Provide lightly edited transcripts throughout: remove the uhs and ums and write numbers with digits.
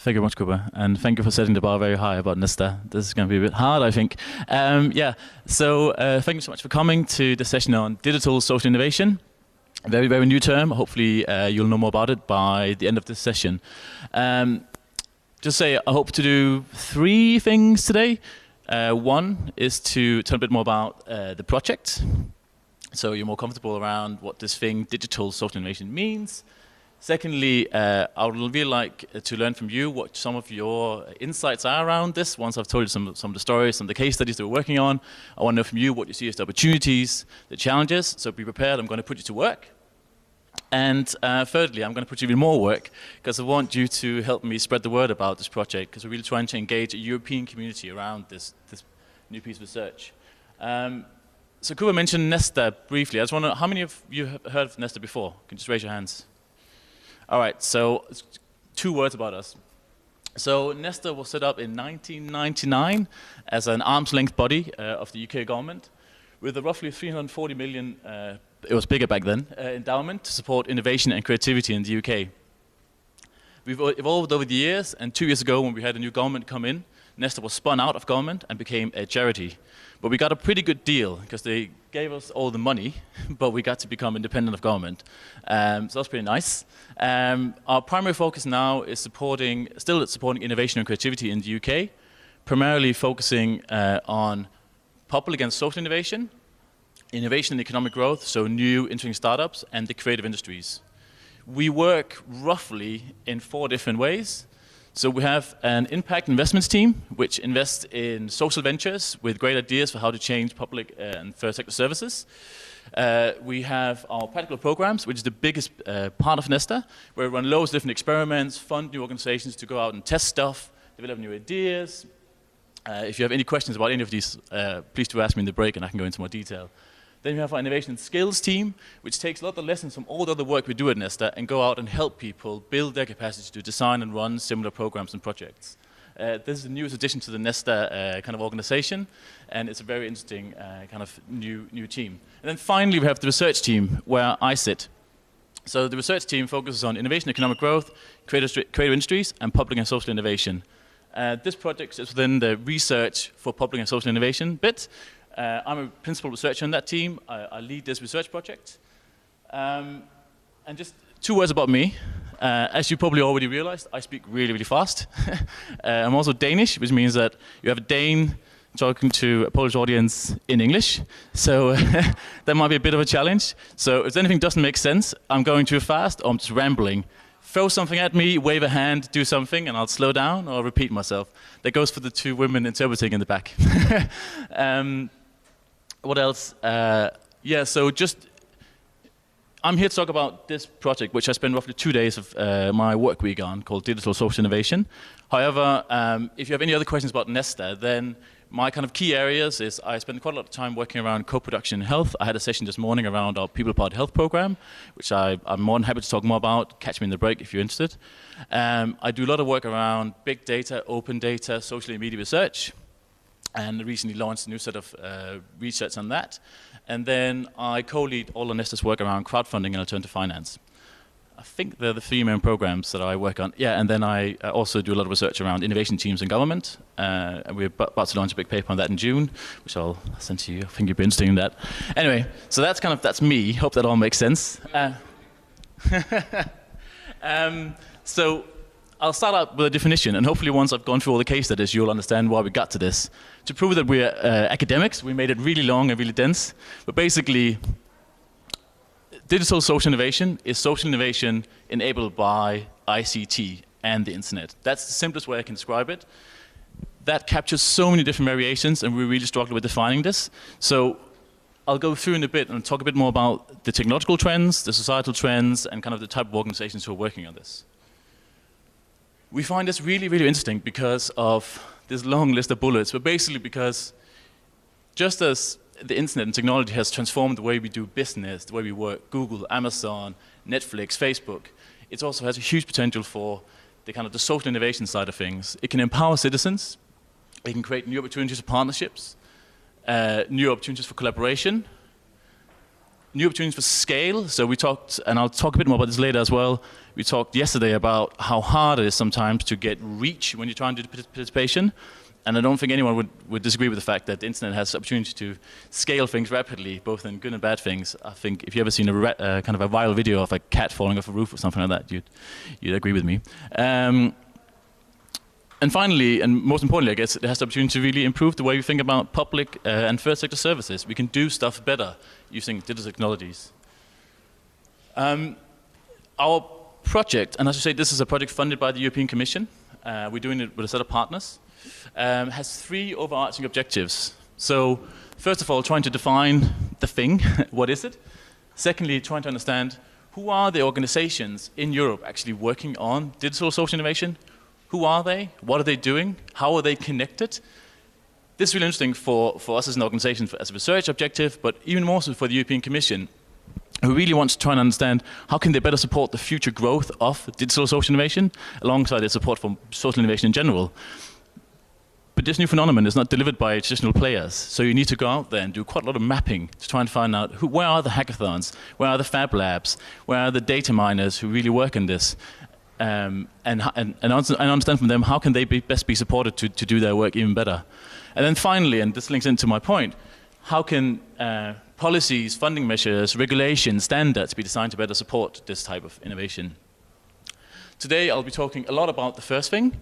Thank you very much, Cooper, and thank you for setting the bar very high about NESTA. This is going to be a bit hard, I think. Thank you so much for coming to the session on digital social innovation. A very, very new term. Hopefully you'll know more about it by the end of this session. Just say I hope to do 3 things today. One is to tell a bit more about the project, so you're more comfortable around what this thing, digital social innovation, means. Secondly, I would really like to learn from you what some of your insights are around this. Once I've told you some of the stories, some of the case studies that we're working on, I want to know from you what you see as the opportunities, the challenges. So be prepared, I'm going to put you to work. And thirdly, I'm going to put you in more work because I want you to help me spread the word about this project, because we're really trying to engage a European community around this new piece of research. So Cooper mentioned NESTA briefly. I just want to know, how many of you have heard of NESTA before? Can you just raise your hands? All right, so 2 words about us. So NESTA was set up in 1999 as an arm's-length body of the UK government with a roughly 340 million, it was bigger back then, endowment to support innovation and creativity in the UK. We've evolved over the years, and 2 years ago when we had a new government come in, NESTA was spun out of government and became a charity. But we got a pretty good deal because they gave us all the money, but we got to become independent of government. So that's pretty nice. Our primary focus now is still supporting innovation and creativity in the UK, primarily focusing on public and social innovation, innovation and economic growth, so new interesting startups, and the creative industries. We work roughly in 4 different ways. So we have an impact investments team, which invests in social ventures with great ideas for how to change public and third sector services. We have our practical programs, which is the biggest part of NESTA, where we run loads of different experiments, fund new organizations to go out and test stuff, develop new ideas. If you have any questions about any of these, please do ask me in the break and I can go into more detail. Then we have our innovation and skills team, which takes a lot of the lessons from all the other work we do at NESTA and go out and help people build their capacity to design and run similar programs and projects. This is the newest addition to the NESTA kind of organization, and it's a very interesting kind of new team. And then finally, we have the research team, where I sit. So the research team focuses on innovation, economic growth, creative industries, and public and social innovation. This project is within the research for public and social innovation bit. I'm a principal researcher on that team. I lead this research project. And just 2 words about me. As you probably already realized, I speak really, really fast. I'm also Danish, which means that you have a Dane talking to a Polish audience in English. So that might be a bit of a challenge. So if anything doesn't make sense, I'm going too fast, or I'm just rambling, throw something at me, wave a hand, do something, and I'll slow down or repeat myself. That goes for the 2 women interpreting in the back. What else? So I'm here to talk about this project, which I spent roughly 2 days of my work week on, called Digital Social Innovation. However, if you have any other questions about NESTA, then my kind of key areas is I spend quite a lot of time working around co-production in health. I had a session this morning around our People-Powered Health program, which I'm more than happy to talk more about. Catch me in the break if you're interested. I do a lot of work around big data, open data, social media research, and recently launched a new set of research on that. And then I co-lead all of NESTA's work around crowdfunding and alternative finance. I think they're the 3 main programs that I work on. Yeah, and then I also do a lot of research around innovation teams in government. And we're about to launch a big paper on that in June, which I'll send to you. I think you'd be interested in that. Anyway, so that's me. Hope that all makes sense. So I'll start out with a definition, and hopefully once I've gone through all the case studies, you'll understand why we got to this. To prove that we're academics, we made it really long and really dense. But basically, digital social innovation is social innovation enabled by ICT and the internet. That's the simplest way I can describe it. That captures so many different variations, and we really struggle with defining this. So I'll go through in a bit and talk a bit more about the technological trends, the societal trends, and kind of the type of organizations who are working on this. We find this really, really interesting because of this long list of bullets, but basically because just as the internet and technology has transformed the way we do business, the way we work, Google, Amazon, Netflix, Facebook, it also has a huge potential for the kind of the social innovation side of things. It can empower citizens, it can create new opportunities for partnerships, new opportunities for collaboration, new opportunities for scale. So we talked, and I'll talk a bit more about this later as well. We talked yesterday about how hard it is sometimes to get reach when you're trying to do participation. And I don't think anyone would disagree with the fact that the internet has the opportunity to scale things rapidly, both in good and bad things. I think if you've ever seen a kind of a viral video of a cat falling off a roof or something like that, you'd agree with me. And finally, and most importantly, I guess, it has the opportunity to really improve the way we think about public and third sector services. We can do stuff better using digital technologies. Our project, and as I say, this is a project funded by the European Commission. We're doing it with a set of partners. Has three overarching objectives. So, first of all, trying to define the thing, what is it? Secondly, trying to understand who are the organizations in Europe actually working on digital social innovation? Who are they? What are they doing? How are they connected? This is really interesting for us as an organization, as a research objective, but even more so for the European Commission, who really wants to try and understand how can they better support the future growth of digital social innovation alongside their support for social innovation in general. But this new phenomenon is not delivered by traditional players, so you need to go out there and do quite a lot of mapping to try and find out where are the hackathons, where are the fab labs, where are the data miners who really work in this, and understand from them how can they best be supported to do their work even better. And then finally, and this links into my point, how can policies, funding measures, regulations, standards be designed to better support this type of innovation? Today I'll be talking a lot about the first thing.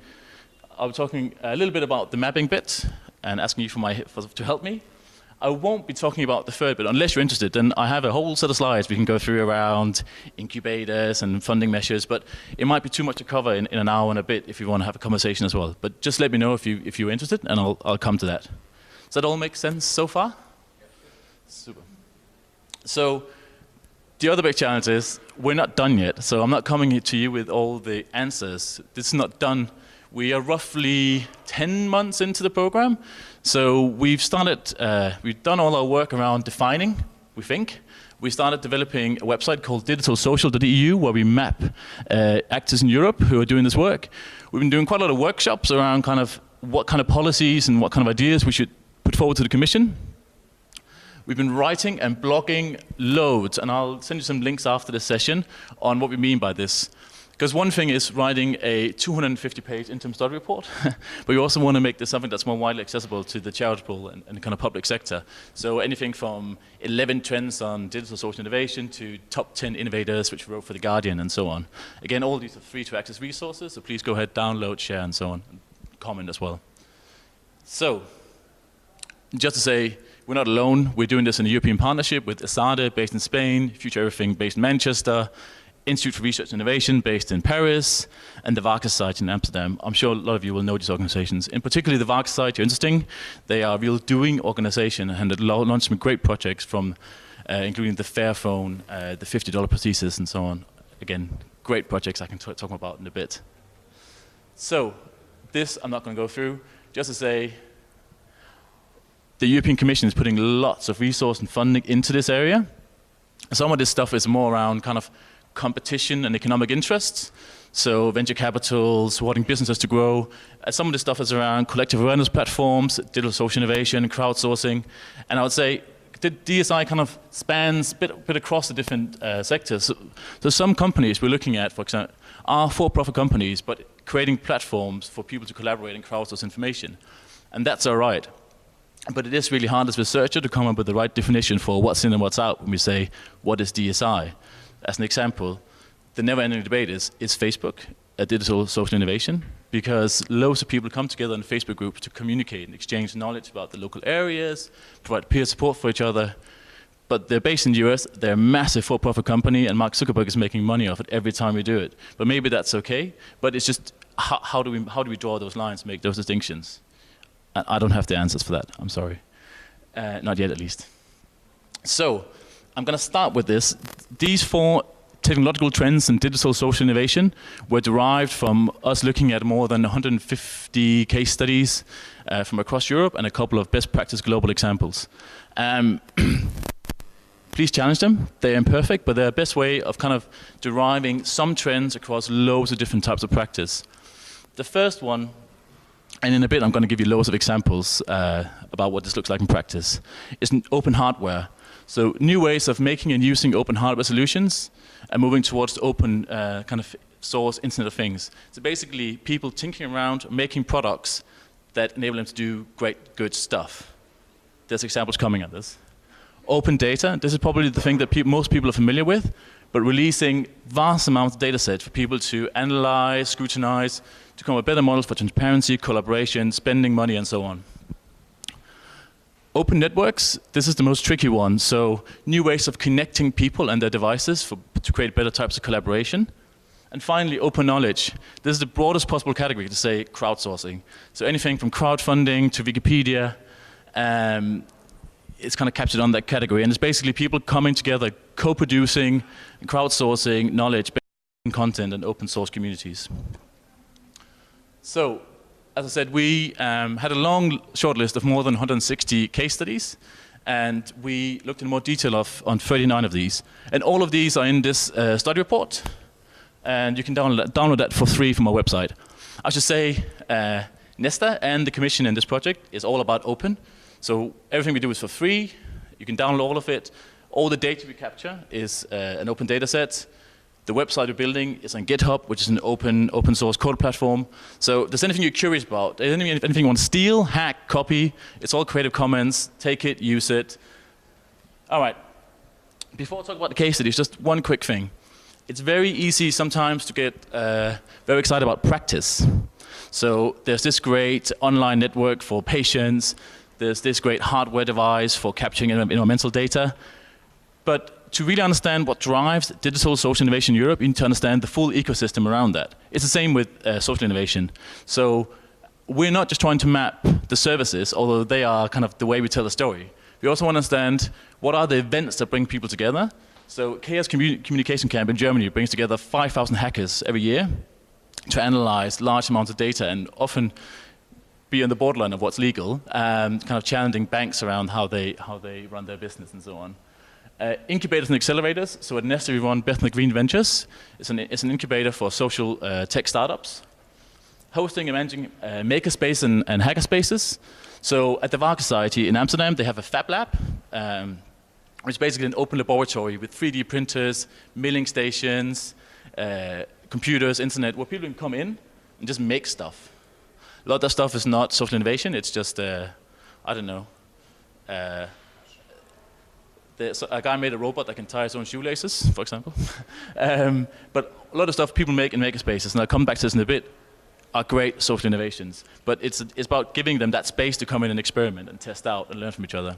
I'll be talking a little bit about the mapping bit and asking you to help me. I won't be talking about the third bit unless you're interested. Then I have a whole set of slides we can go through around incubators and funding measures, but it might be too much to cover in an hour and a bit if you want to have a conversation as well. But just let me know if you're interested, and I'll come to that. Does that all make sense so far? Super. So the other big challenge is we're not done yet. So I'm not coming to you with all the answers. This is not done. We are roughly 10 months into the program. So we've done all our work around defining, we think. We started developing a website called digitalsocial.eu where we map actors in Europe who are doing this work. We've been doing quite a lot of workshops around kind of what kind of policies and what kind of ideas we should put forward to the Commission. We've been writing and blogging loads, and I'll send you some links after this session on what we mean by this. Because one thing is writing a 250-page interim study report, but we also want to make this something that's more widely accessible to the charitable and kind of public sector. So anything from 11 trends on digital social innovation to top 10 innovators, which we wrote for The Guardian, and so on. Again, all these are free to access resources, so please go ahead, download, share, and so on, and comment as well. So, just to say, we're not alone. We're doing this in a European partnership with ESADE, based in Spain, Future Everything, based in Manchester, Institute for Research and Innovation, based in Paris, and the Varka site in Amsterdam. I'm sure a lot of you will know these organizations. In particular, the Varka site, you're interesting. They are a real doing organization and have launched some great projects from, including the Fairphone, the $50 prosthesis, and so on. Again, great projects I can talk about in a bit. So, this I'm not going to go through. Just to say, the European Commission is putting lots of resource and funding into this area. Some of this stuff is more around kind of competition and economic interests. So venture capital, supporting businesses to grow. Some of this stuff is around collective awareness platforms, digital social innovation, crowdsourcing. And I would say the DSI kind of spans a bit across the different sectors. So some companies we're looking at, for example, are for-profit companies, but creating platforms for people to collaborate and crowdsource information. And that's all right. But it is really hard as a researcher to come up with the right definition for what's in and what's out when we say, what is DSI? As an example, the never-ending debate is Facebook a digital social innovation? Because loads of people come together in Facebook groups to communicate and exchange knowledge about the local areas, provide peer support for each other. But they're based in the US, they're a massive for-profit company, and Mark Zuckerberg is making money off it every time we do it. But maybe that's okay, but it's just how do we draw those lines, make those distinctions? And I don't have the answers for that, I'm sorry. Not yet, at least. So, I'm going to start with this. These 4 technological trends in digital social innovation were derived from us looking at more than 150 case studies from across Europe and a couple of best practice global examples. Please challenge them. They're imperfect, but they're a best way of kind of deriving some trends across loads of different types of practice. The first one, and in a bit I'm going to give you loads of examples about what this looks like in practice, is an open hardware. So new ways of making and using open hardware solutions and moving towards the open kind of source Internet of Things. So basically people tinkering around, making products that enable them to do great, good stuff. There's examples coming at this. Open data, this is probably the thing that most people are familiar with, but releasing vast amounts of data sets for people to analyze, scrutinize, to come up with better models for transparency, collaboration, spending money, and so on. Open networks, this is the most tricky one. So new ways of connecting people and their devices to create better types of collaboration. And finally, open knowledge. This is the broadest possible category to say crowdsourcing. So anything from crowdfunding to Wikipedia, it's kind of captured on that category. And it's basically people coming together, co-producing, crowdsourcing knowledge, content, and open source communities. So, as I said, we had a long shortlist of more than 160 case studies, and we looked in more detail on 39 of these. And all of these are in this study report, and you can download that for free from our website. I should say, NESTA and the Commission in this project is all about open. So everything we do is for free. You can download all of it. All the data we capture is an open data set. The website we're building is on GitHub, which is an open source code platform. So if there's anything you're curious about, anything you want to steal, hack, copy, it's all Creative Commons. Take it, use it. All right. Before I talk about the case studies, just one quick thing. It's very easy sometimes to get very excited about practice. So there's this great online network for patients. There's this great hardware device for capturing environmental data. But to really understand what drives digital social innovation in Europe, you need to understand the full ecosystem around that. It's the same with social innovation. So we're not just trying to map the services, although they are kind of the way we tell the story. We also want to understand what are the events that bring people together. So Chaos Communication Camp in Germany brings together 5,000 hackers every year to analyze large amounts of data and often be on the borderline of what's legal, kind of challenging banks around how they run their business and so on. Incubators and accelerators. So at NESTA we run Bethnal Green Ventures. It's an incubator for social tech startups. Hosting and managing makerspace and hackerspaces. So at the Vark Society in Amsterdam, they have a Fab Lab, which is basically an open laboratory with 3D printers, milling stations, computers, internet, where people can come in and just make stuff. A lot of that stuff is not social innovation. It's just, I don't know. A guy made a robot that can tie his own shoelaces, for example. But a lot of stuff people make in makerspaces, and I'll come back to this in a bit, are great social innovations. But it's about giving them that space to come in and experiment and test out and learn from each other.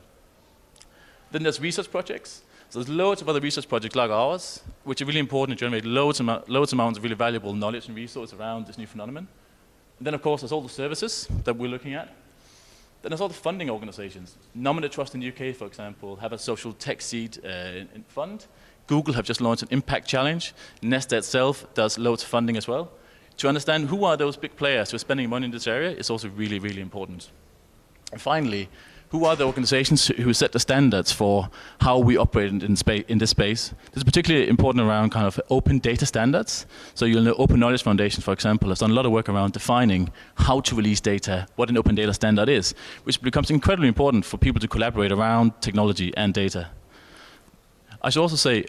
Then there's research projects. So there's loads of other research projects like ours, which are really important to generate loads amounts of really valuable knowledge and resources around this new phenomenon. And then, of course, there's all the services that we're looking at. Then there's all the funding organizations. Nominate Trust in the UK, for example, have a social tech seed fund. Google have just launched an impact challenge. NESTA itself does loads of funding as well. To understand who are those big players who are spending money in this area is also really, really important. And finally, who are the organizations who set the standards for how we operate in this space? This is particularly important around kind of open data standards. So you'll know Open Knowledge Foundation, for example, has done a lot of work around defining how to release data, what an open data standard is, which becomes incredibly important for people to collaborate around technology and data. I should also say,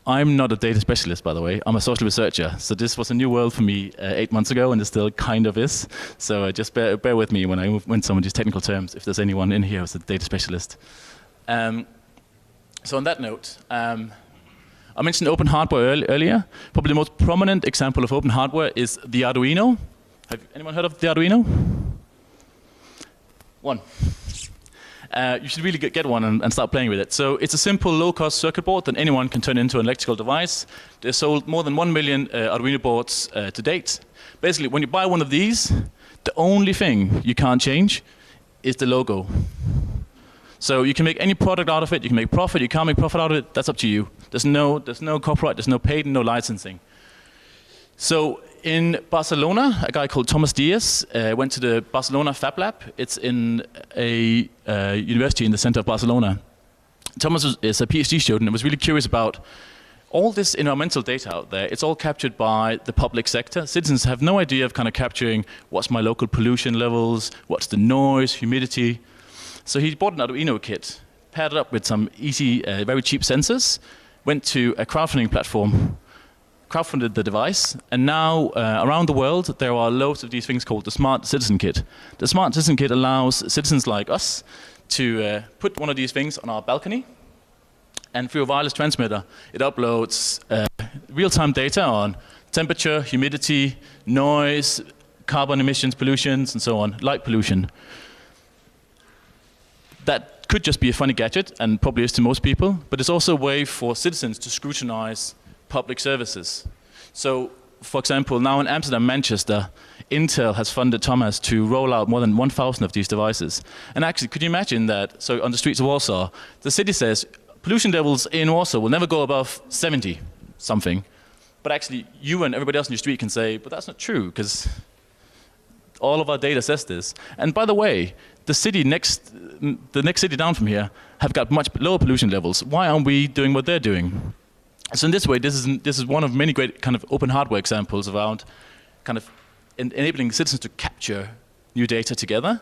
I'm not a data specialist, by the way. I'm a social researcher. So this was a new world for me 8 months ago, and it still kind of is. So just bear with me when I went some of these technical terms, if there's anyone in here who's a data specialist. So on that note, I mentioned open hardware earlier. Probably the most prominent example of open hardware is the Arduino. Have anyone heard of the Arduino? One. You should really get one and start playing with it. So it's a simple low-cost circuit board that anyone can turn into an electrical device. They've sold more than 1 million Arduino boards to date. Basically, when you buy one of these, the only thing you can't change is the logo. So you can make any product out of it. You can make profit. You can't make profit out of it. That's up to you. There's no copyright. There's no patent, no licensing. So in Barcelona, a guy called Thomas Diaz went to the Barcelona Fab Lab. It's in a university in the center of Barcelona. Thomas is a PhD student and was really curious about all this environmental data out there. It's all captured by the public sector. Citizens have no idea of kind of capturing what's my local pollution levels, what's the noise, humidity. So he bought an Arduino kit paired it up with some easy, very cheap sensors, went to a crowdfunding platform, crowdfunded the device, and now around the world there are loads of these things called the Smart Citizen Kit. The Smart Citizen Kit allows citizens like us to put one of these things on our balcony, and through a wireless transmitter it uploads real-time data on temperature, humidity, noise, carbon emissions, pollutions, and so on, light pollution. That could just be a funny gadget, and probably is to most people, but it's also a way for citizens to scrutinize public services. So, for example, now in Amsterdam, Manchester, Intel has funded Thomas to roll out more than 1,000 of these devices. And actually, could you imagine that, so on the streets of Warsaw, the city says pollution levels in Warsaw will never go above 70 something, but actually you and everybody else in your street can say, but that's not true, because all of our data says this. And by the way, the next city down from here have got much lower pollution levels. Why aren't we doing what they're doing? So in this way, this is one of many great kind of open hardware examples around kind of enabling citizens to capture new data together.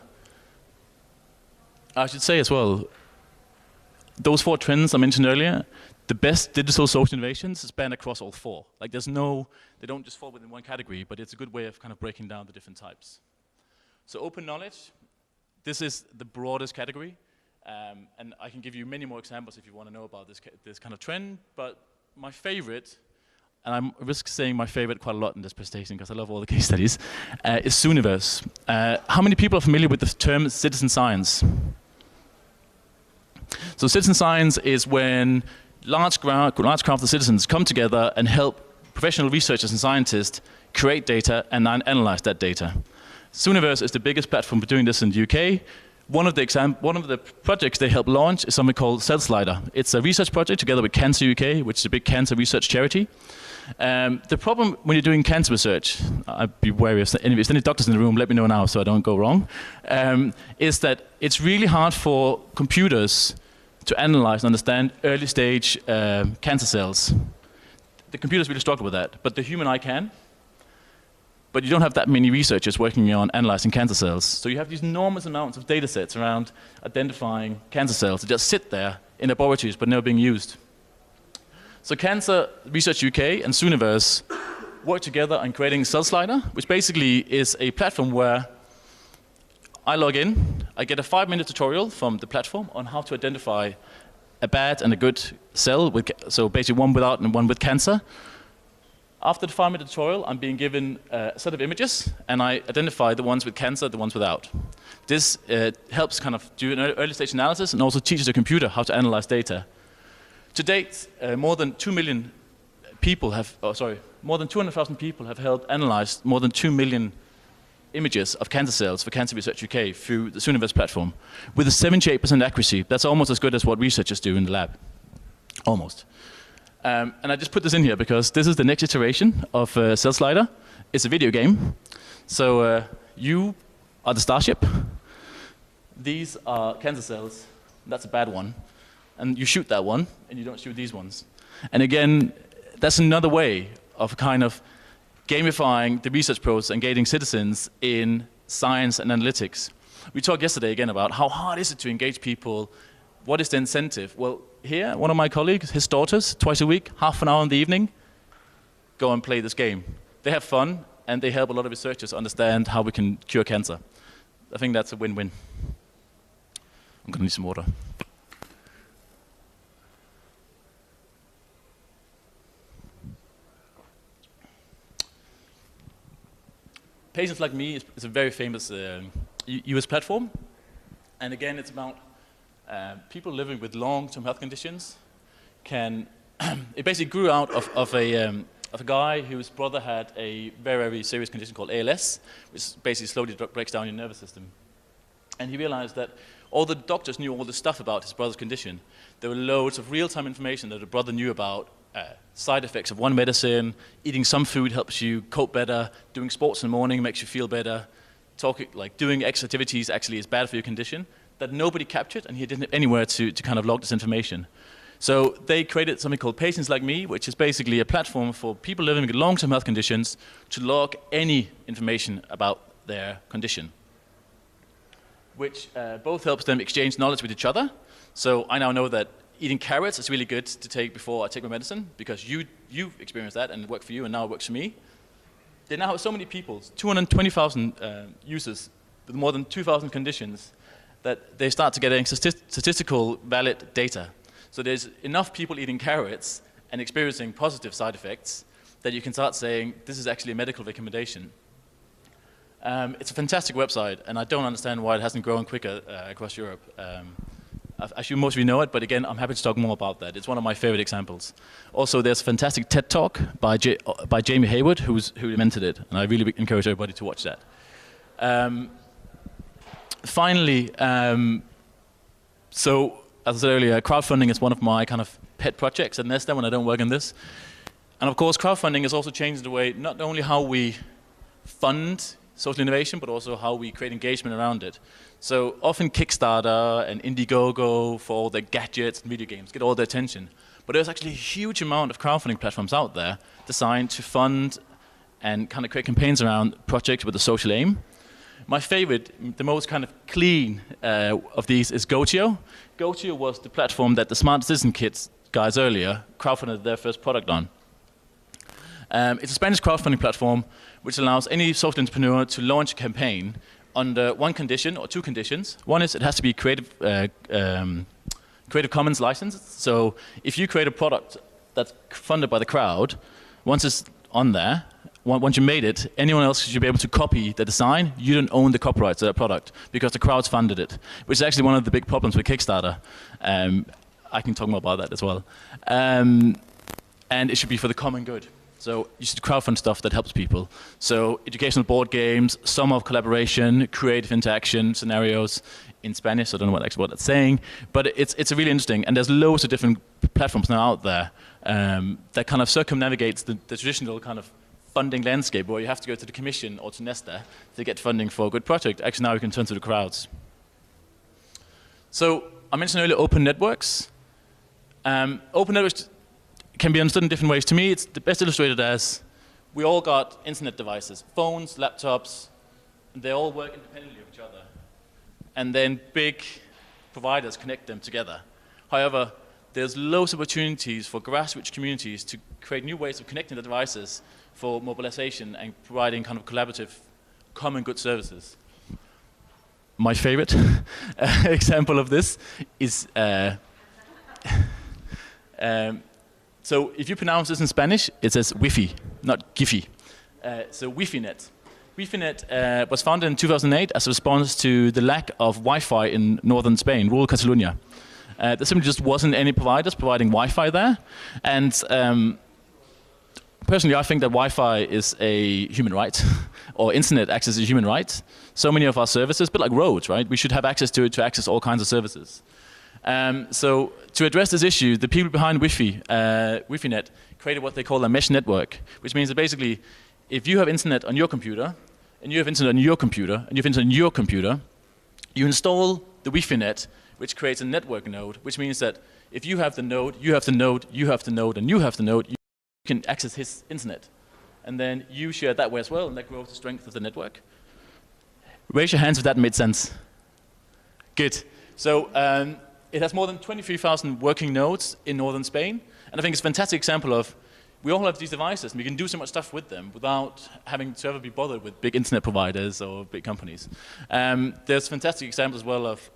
I should say as well, those 4 trends I mentioned earlier, the best digital social innovations span across all 4. Like they don't just fall within one category, but it's a good way of kind of breaking down the different types. So open knowledge, this is the broadest category, and I can give you many more examples if you want to know about this kind of trend, but my favorite, and I risk saying my favorite quite a lot in this presentation because I love all the case studies, is Sooniverse. How many people are familiar with the term citizen science? So citizen science is when large crowds of citizens come together and help professional researchers and scientists create data and analyze that data. Sooniverse is the biggest platform for doing this in the UK. One of the projects they help launch is something called CellSlider. It's a research project together with Cancer UK, which is a big cancer research charity. The problem when you're doing cancer research, I'd be wary if there's any doctors in the room, let me know now so I don't go wrong, is that it's really hard for computers to analyze and understand early stage cancer cells. The computers really struggle with that, but the human eye can. But you don't have that many researchers working on analyzing cancer cells. So you have these enormous amounts of data sets around identifying cancer cells that just sit there in laboratories but never being used. So Cancer Research UK and Sooniverse work together on creating CellSlider, which basically is a platform where I log in, I get a 5-minute tutorial from the platform on how to identify a bad and a good cell, so basically one without and one with cancer. After the 5-minute tutorial, I'm being given a set of images, and I identify the ones with cancer, the ones without. This helps kind of do an early stage analysis and also teaches the computer how to analyze data. To date, more than 2 million people more than 200,000 people have helped analyze more than 2 million images of cancer cells for Cancer Research UK through the Sooniverse platform with a 78% accuracy. That's almost as good as what researchers do in the lab. Almost. And I just put this in here because this is the next iteration of CellSlider. It's a video game. So you are the starship. These are cancer cells. That's a bad one. And you shoot that one, and you don't shoot these ones. And again, that's another way of kind of gamifying the research process and engaging citizens in science and analytics. We talked yesterday again about how hard is it to engage people. What is the incentive? Well, here, one of my colleagues, his daughters, twice a week, half an hour in the evening, go and play this game. They have fun, and they help a lot of researchers understand how we can cure cancer. I think that's a win-win. I'm going to need some water. Patients Like Me is a very famous US platform. And again, it's about people living with long-term health conditions. It basically grew out of a guy whose brother had a very, very serious condition called ALS, which basically slowly breaks down your nervous system. And he realized that all the doctors knew all the stuff about his brother's condition. There were loads of real-time information that the brother knew about side effects of one medicine, eating some food helps you cope better, doing sports in the morning makes you feel better, doing extra activities actually is bad for your condition, that nobody captured, and he didn't have anywhere to kind of log this information. So they created something called Patients Like Me, which is basically a platform for people living with long-term health conditions to log any information about their condition. which both helps them exchange knowledge with each other. So I now know that eating carrots is really good to take before I take my medicine, because you've experienced that and it worked for you and now it works for me. They now have so many people, 220,000 users with more than 2,000 conditions, that they start to getting statistical valid data. So there's enough people eating carrots and experiencing positive side effects that you can start saying, this is actually a medical recommendation. It's a fantastic website, and I don't understand why it hasn't grown quicker across Europe. I assume most of you know it, but again, I'm happy to talk more about that. It's one of my favorite examples. Also, there's a fantastic TED Talk by Jamie Hayward, who invented it, and I really encourage everybody to watch that. Finally, so as I said earlier, crowdfunding is one of my kind of pet projects at NESTA when I don't work on this. And of course, crowdfunding has also changed the way, not only how we fund social innovation, but also how we create engagement around it. So often Kickstarter and Indiegogo for all the gadgets and video games get all the attention. But there's actually a huge amount of crowdfunding platforms out there designed to fund and kind of create campaigns around projects with a social aim. My favorite, the most kind of clean of these is Gotio. Gotio was the platform that the Smart Citizen Kids guys earlier crowdfunded their first product on. It's a Spanish crowdfunding platform which allows any social entrepreneur to launch a campaign under one condition or two conditions. One is it has to be Creative Commons licensed. So if you create a product that's funded by the crowd, once it's on there, once you made it, anyone else should be able to copy the design. You don't own the copyrights to that product because the crowd's funded it, which is actually one of the big problems with Kickstarter. I can talk more about that as well. And it should be for the common good. So you should crowdfund stuff that helps people. So educational board games, summer of collaboration, creative interaction scenarios in Spanish. I don't know what that's saying, but it's really interesting. And there's loads of different platforms now out there that kind of circumnavigates the traditional kind of funding landscape where you have to go to the Commission or to NESTA to get funding for a good project. Actually, now you can turn to the crowds. So I mentioned earlier open networks. Open networks can be understood in different ways. To me, it's the best illustrated as we all got internet devices, phones, laptops, and they all work independently of each other. And then big providers connect them together. However, there's loads of opportunities for grassroots communities to create new ways of connecting the devices for mobilization and providing kind of collaborative, common good services. My favorite example of this is so if you pronounce this in Spanish, it says Wi-Fi, not Giphy. So Wi-Fi-Net. Wi-Fi-Net was founded in 2008 as a response to the lack of Wi-Fi in northern Spain, rural Catalonia. There simply just wasn't any providers providing Wi-Fi there. And personally, I think that Wi-Fi is a human right, or internet access is a human right. So many of our services, but like roads, right? We should have access to it to access all kinds of services. So to address this issue, the people behind Wi-Fi-Net created what they call a mesh network, which means that basically, if you have internet on your computer, and you have internet on your computer, and you have internet on your computer, you install the Wi-Fi-Net, which creates a network node, which means that if you have the node, you have the node, you have the node, and you have the node, you can access his internet. And then you share it that way as well, and that grows the strength of the network. Raise your hands if that made sense. Good. So it has more than 23,000 working nodes in northern Spain. And I think it's a fantastic example of, we all have these devices, and we can do so much stuff with them without having to ever be bothered with big internet providers or big companies. There's fantastic examples as well of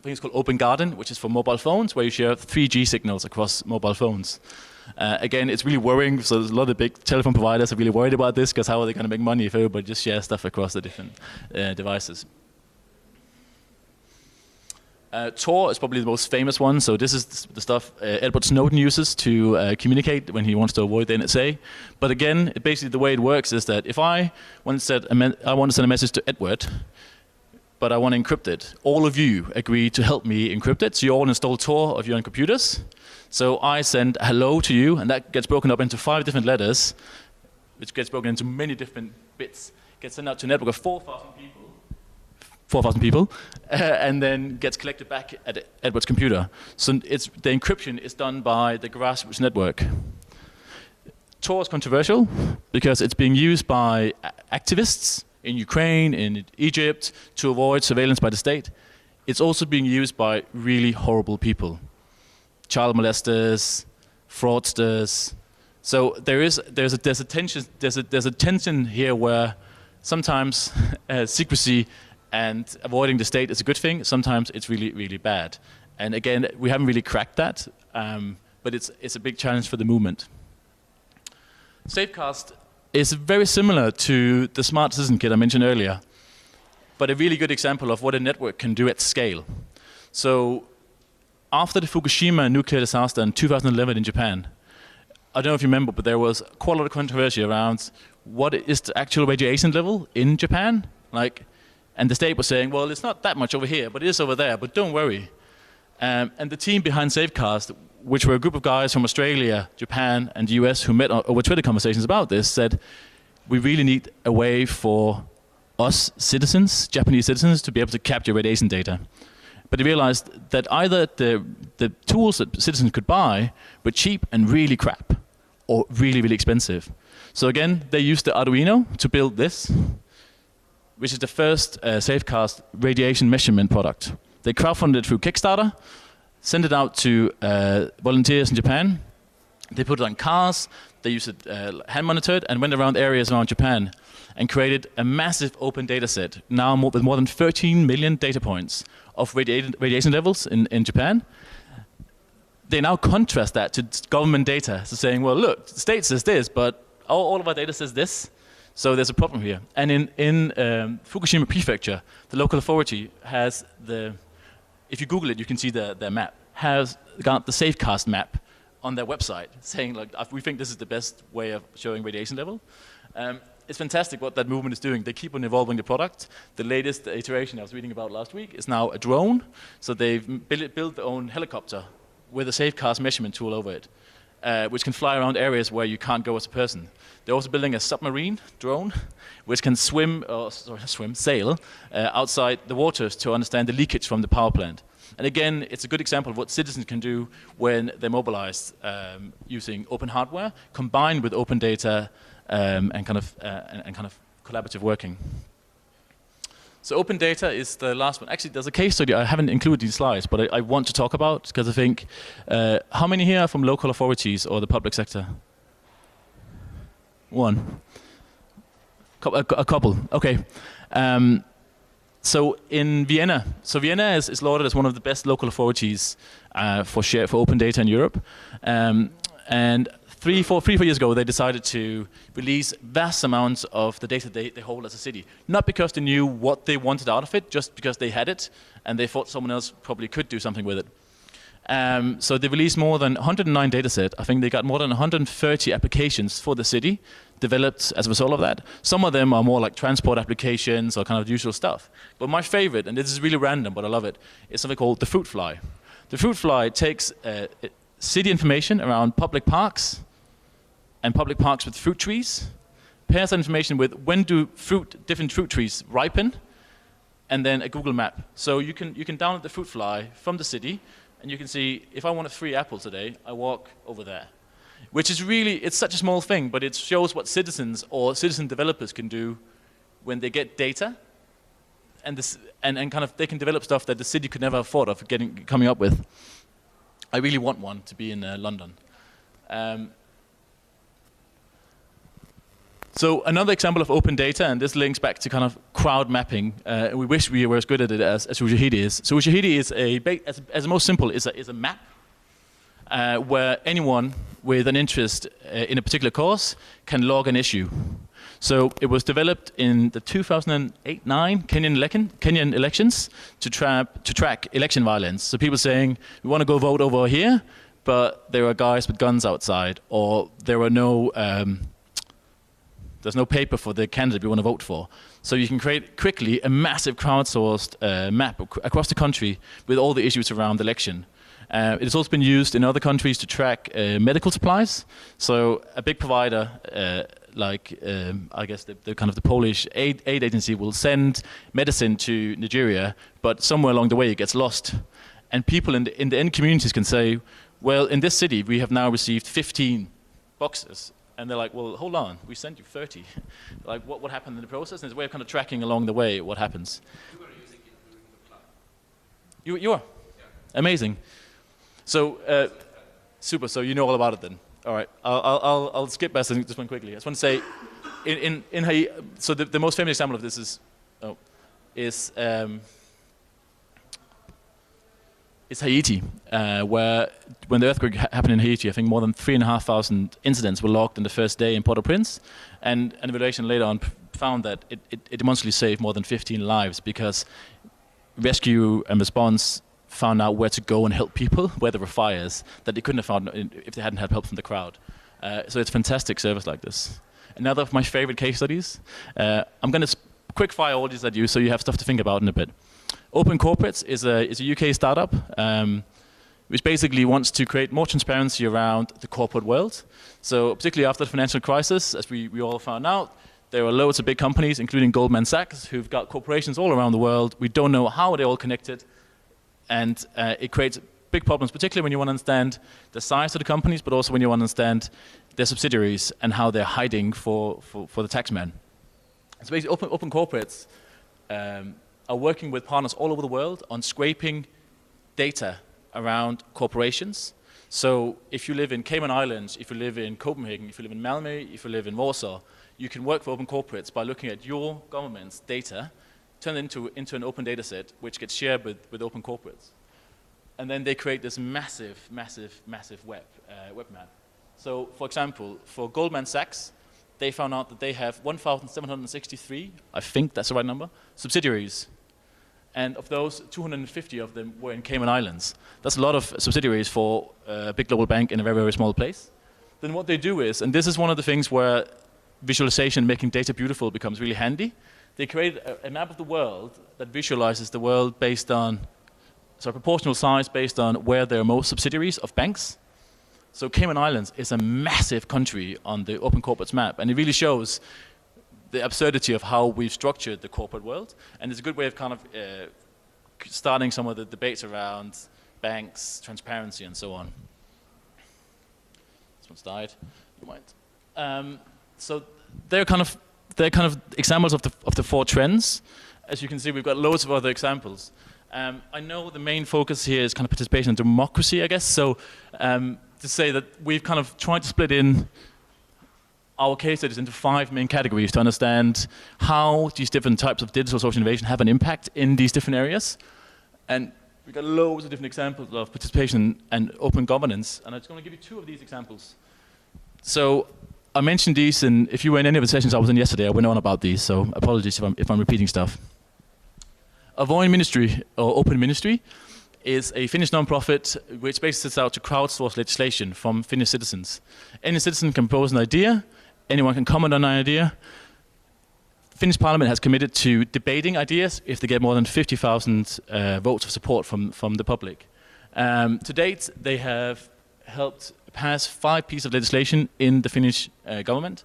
things called Open Garden, which is for mobile phones, where you share 3G signals across mobile phones. Again, it's really worrying, so there's a lot of big telephone providers are really worried about this, because how are they going to make money if everybody just shares stuff across the different devices? Tor is probably the most famous one, so this is the stuff Edward Snowden uses to communicate when he wants to avoid the NSA. But again, basically the way it works is that if I want to send a message to Edward, but I want to encrypt it, all of you agree to help me encrypt it, so you all install Tor of your own computers. So I send hello to you, and that gets broken up into 5 different letters, which gets broken into many different bits, gets sent out to a network of 4,000 people, and then gets collected back at Edward's computer. So the encryption is done by the grassroots network. Tor is controversial because it's being used by activists in Ukraine, in Egypt, to avoid surveillance by the state. It's also being used by really horrible people, child molesters, fraudsters. So there's a tension here where sometimes secrecy and avoiding the state is a good thing. Sometimes it's really, really bad. And again, we haven't really cracked that, but it's a big challenge for the movement. Safecast is very similar to the Smart Citizen Kit I mentioned earlier, but a really good example of what a network can do at scale. So after the Fukushima nuclear disaster in 2011 in Japan, I don't know if you remember, but there was quite a lot of controversy around what is the actual radiation level in Japan. And the state was saying, well, it's not that much over here, but it is over there, but don't worry. And the team behind Safecast, which were a group of guys from Australia, Japan, and the US who met over Twitter conversations about this, said, we really need a way for us citizens, Japanese citizens, to be able to capture radiation data. But they realized that either the tools that citizens could buy were cheap and really crap, or really, really expensive. So again, they used the Arduino to build this, which is the first Safecast radiation measurement product. They crowdfunded it through Kickstarter, sent it out to volunteers in Japan. They put it on cars, they used it hand monitored, and went around areas around Japan and created a massive open data set, now with more than 13 million data points of radiation levels in Japan. They now contrast that to government data, so saying, well, look, the state says this, but all of our data says this, so there's a problem here. And in Fukushima Prefecture, the local authority has if you Google it, you can see the map, has got the Safecast map on their website, saying, we think this is the best way of showing radiation level. It's fantastic what that movement is doing. They keep on evolving the product. The latest iteration I was reading about last week is now a drone. So they've built their own helicopter with a Safecast measurement tool over it, which can fly around areas where you can't go as a person. They're also building a submarine drone, which can sail outside the waters to understand the leakage from the power plant. And again, it's a good example of what citizens can do when they're mobilized using open hardware, combined with open data and kind of collaborative working. So open data is the last one. Actually, there's a case study I haven't included these slides, but I want to talk about because I think, how many here are from local authorities or the public sector? One. A couple. Okay. So in Vienna, Vienna is lauded as one of the best local authorities for open data in Europe, and 3-4 years ago, they decided to release vast amounts of the data they hold as a city. Not because they knew what they wanted out of it, just because they had it, and they thought someone else probably could do something with it. So they released more than 109 dataset. I think they got more than 130 applications for the city developed as a result of that. Some of them are more like transport applications or kind of usual stuff. But my favorite, and this is really random, but I love it, is something called the fruit fly. The fruit fly takes city information around public parks and public parks with fruit trees, pairs that information with when do different fruit trees ripen, and then a Google map. So you can download the fruit fly from the city, and you can see, if I want a free apple today, I walk over there. Which is really, it's such a small thing, but it shows what citizens or citizen developers can do when they get data, and kind of they can develop stuff that the city could never have thought of coming up with. I really want one to be in London. So another example of open data, and this links back to kind of crowd mapping. We wish we were as good at it as Ushahidi is. So Ushahidi is as most simple is a map where anyone with an interest in a particular cause can log an issue. So it was developed in the 2008-9 Kenyan elections to track election violence. So people saying, we want to go vote over here, but there are guys with guns outside, or there are there's no paper for the candidate we want to vote for. So you can create quickly a massive crowdsourced map across the country with all the issues around the election. It has also been used in other countries to track medical supplies. So a big provider, I guess the kind of the Polish aid agency will send medicine to Nigeria, but somewhere along the way it gets lost. And people in the end communities can say, well, in this city we have now received 15 boxes And they're like, well, hold on, we sent you 30. Like, what happened in the process? And there's a way of kind of tracking along the way what happens. You were using it during the class. You are? Yeah. Amazing. So, super, so you know all about it then. All right, I'll skip past this one quickly. I just want to say, in Haiti, so the most famous example of this is Haiti, where when the earthquake happened in Haiti, I think more than 3,500 incidents were logged in the first day in Port-au-Prince, and an evaluation later on found that it demonstrably saved more than 15 lives because rescue and response found out where to go and help people where there were fires that they couldn't have found if they hadn't had help from the crowd. So it's a fantastic service like this. Another of my favorite case studies. I'm going to quick fire all these at you so you have stuff to think about in a bit. Open Corporates is a UK startup which basically wants to create more transparency around the corporate world. So particularly after the financial crisis, as we all found out, there are loads of big companies, including Goldman Sachs, who've got corporations all around the world. We don't know how they're all connected. And it creates big problems, particularly when you want to understand the size of the companies, but also when you want to understand their subsidiaries and how they're hiding for the taxman. So basically, open corporates are working with partners all over the world on scraping data around corporations. So if you live in Cayman Islands, if you live in Copenhagen, if you live in Malmö, if you live in Warsaw, you can work for open corporates by looking at your government's data, turn it into an open data set, which gets shared with open corporates. And then they create this massive web map. So, for example, for Goldman Sachs, they found out that they have 1,763, I think that's the right number, subsidiaries. And of those, 250 of them were in Cayman Islands. That's a lot of subsidiaries for a big global bank in a very, very small place. Then what they do is, and this is one of the things where visualization, making data beautiful, becomes really handy. They created a map of the world that visualizes the world based on, proportional size based on where there are most subsidiaries of banks. So Cayman Islands is a massive country on the Open Corporates map, and it really shows the absurdity of how we've structured the corporate world. And it's a good way of kind of starting some of the debates around banks, transparency, and so on. This one's died. You might. So they're kind of examples of the four trends. As you can see, we've got loads of other examples. I know the main focus here is kind of participation and democracy, I guess. So to say that we've kind of tried to split in our case studies into 5 main categories to understand how these different types of digital social innovation have an impact in these different areas. And we've got loads of different examples of participation and open governance. And I'm just going to give you 2 of these examples. So I mentioned these, and if you were in any of the sessions I was in yesterday, I went on about these, so apologies if I'm repeating stuff. Avoin Ministry, or Open Ministry, is a Finnish non-profit which basically sets out to crowdsource legislation from Finnish citizens. Any citizen can propose an idea, anyone can comment on an idea. Finnish Parliament has committed to debating ideas if they get more than 50,000 votes of support from the public. To date, they have helped pass 5 pieces of legislation in the Finnish government.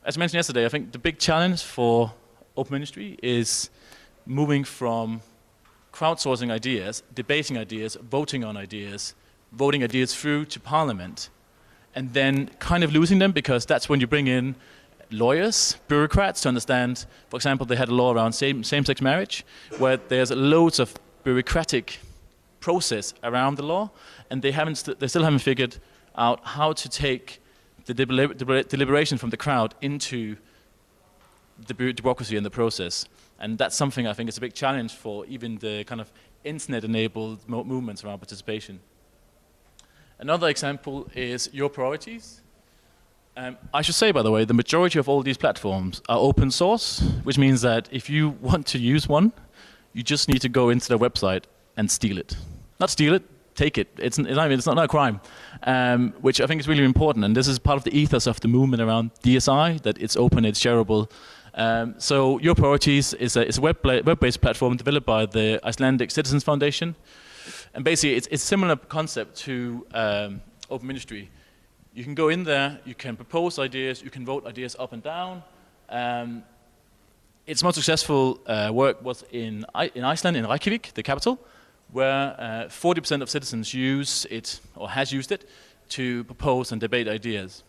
As I mentioned yesterday, I think the big challenge for Open Ministry is moving from crowdsourcing ideas, debating ideas, voting on ideas, voting ideas through to Parliament, and then kind of losing them because that's when you bring in lawyers, bureaucrats to understand. For example, they had a law around same-sex marriage where there's loads of bureaucratic process around the law, and they still haven't figured out how to take the deliberation from the crowd into the bureaucracy and the process. And that's something I think is a big challenge for even the kind of internet-enabled movements around participation. Another example is your priorities. I should say, by the way, the majority of all these platforms are open source, which means that if you want to use one, you just need to go into their website and steal it. Not steal it, take it. It's not a crime, which I think is really important. And this is part of the ethos of the movement around DSI, that it's open, it's shareable. So Your Priorities is a web-based platform developed by the Icelandic Citizens Foundation. And basically, it's a similar concept to Open Ministry. You can go in there, you can propose ideas, you can vote ideas up and down. Its most successful work was in Iceland, in Reykjavik, the capital, where 40% of citizens use it, or has used it, to propose and debate ideas.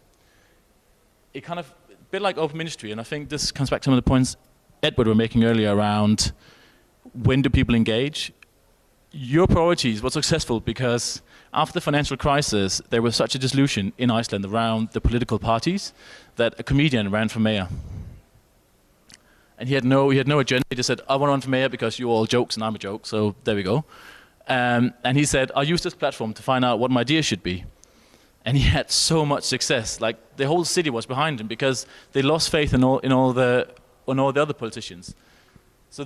it kind of, a bit like open ministry, and I think this comes back to some of the points Edward were making earlier around when do people engage. Your priorities were successful because after the financial crisis, there was such a dissolution in Iceland around the political parties that a comedian ran for mayor. And he had no agenda. He just said, I want to run for mayor because you're all jokes and I'm a joke, so there we go. And he said, I'll use this platform to find out what my ideas should be. And he had so much success. Like, the whole city was behind him because they lost faith in all the other politicians. So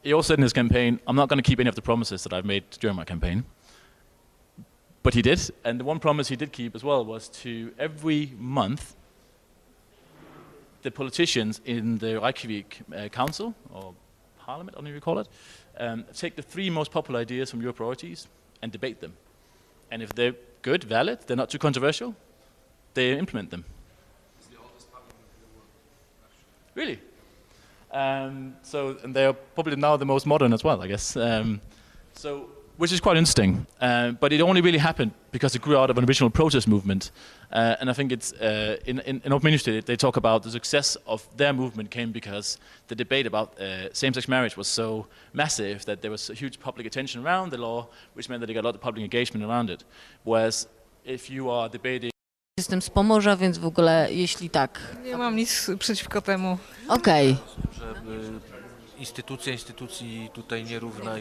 he also said in his campaign, I'm not going to keep any of the promises that I've made during my campaign. But he did. And the one promise he did keep as well was to, every month, the politicians in the Reykjavik Council, or Parliament, I don't know what you call it, take the 3 most popular ideas from your priorities and debate them. And if they're good, valid, they're not too controversial, they implement them. It's the oldest parliament in the world, actually. Really? And they are probably now the most modern as well, I guess. Which is quite interesting. But it only really happened because it grew out of an original protest movement. And I think it's, in Open Ministry, they talk about the success of their movement came because the debate about same-sex marriage was so massive that there was a huge public attention around the law, which meant that they got a lot of public engagement around it. Whereas if you are debating... Jestem z Pomorza, więc w ogóle, jeśli tak... Nie mam nic przeciwko temu. Okej. Że instytucja instytucji tutaj nierówna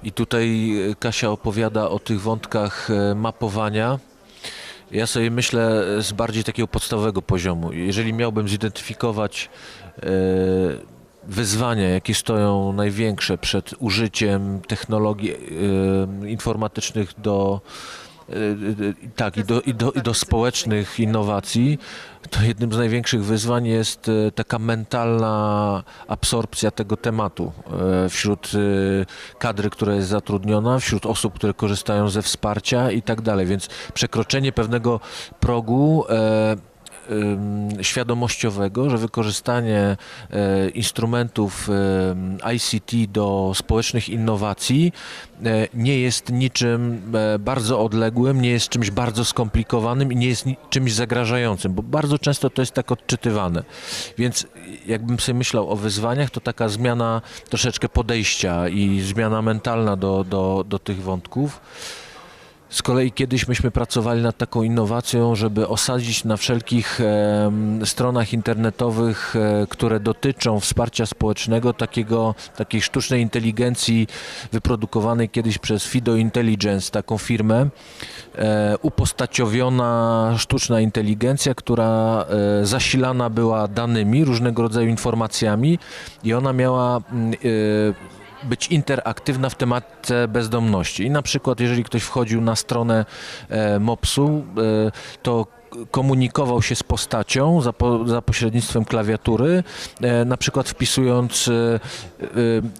i tutaj Kasia opowiada o tych wątkach mapowania. Ja sobie myślę z bardziej takiego podstawowego poziomu. Jeżeli miałbym zidentyfikować wyzwania, jakie stoją największe przed użyciem technologii informatycznych do społecznych innowacji, to jednym z największych wyzwań jest taka mentalna absorpcja tego tematu wśród kadry, która jest zatrudniona, wśród osób, które korzystają ze wsparcia i tak dalej. Więc przekroczenie pewnego progu świadomościowego, że wykorzystanie instrumentów ICT do społecznych innowacji nie jest niczym bardzo odległym, nie jest czymś bardzo skomplikowanym i nie jest czymś zagrażającym, bo bardzo często to jest tak odczytywane. Więc jakbym sobie myślał o wyzwaniach, to taka zmiana troszeczkę podejścia i zmiana mentalna do tych wątków. Z kolei kiedyś myśmy pracowali nad taką innowacją, żeby osadzić na wszelkich stronach internetowych, które dotyczą wsparcia społecznego, takiej sztucznej inteligencji wyprodukowanej kiedyś przez Fido Intelligence, taką firmę, upostaciowiona sztuczna inteligencja, która zasilana była danymi, różnego rodzaju informacjami i ona miała być interaktywna w temacie bezdomności. I na przykład, jeżeli ktoś wchodził na stronę MOPS-u, to komunikował się z postacią za pośrednictwem klawiatury, na przykład wpisując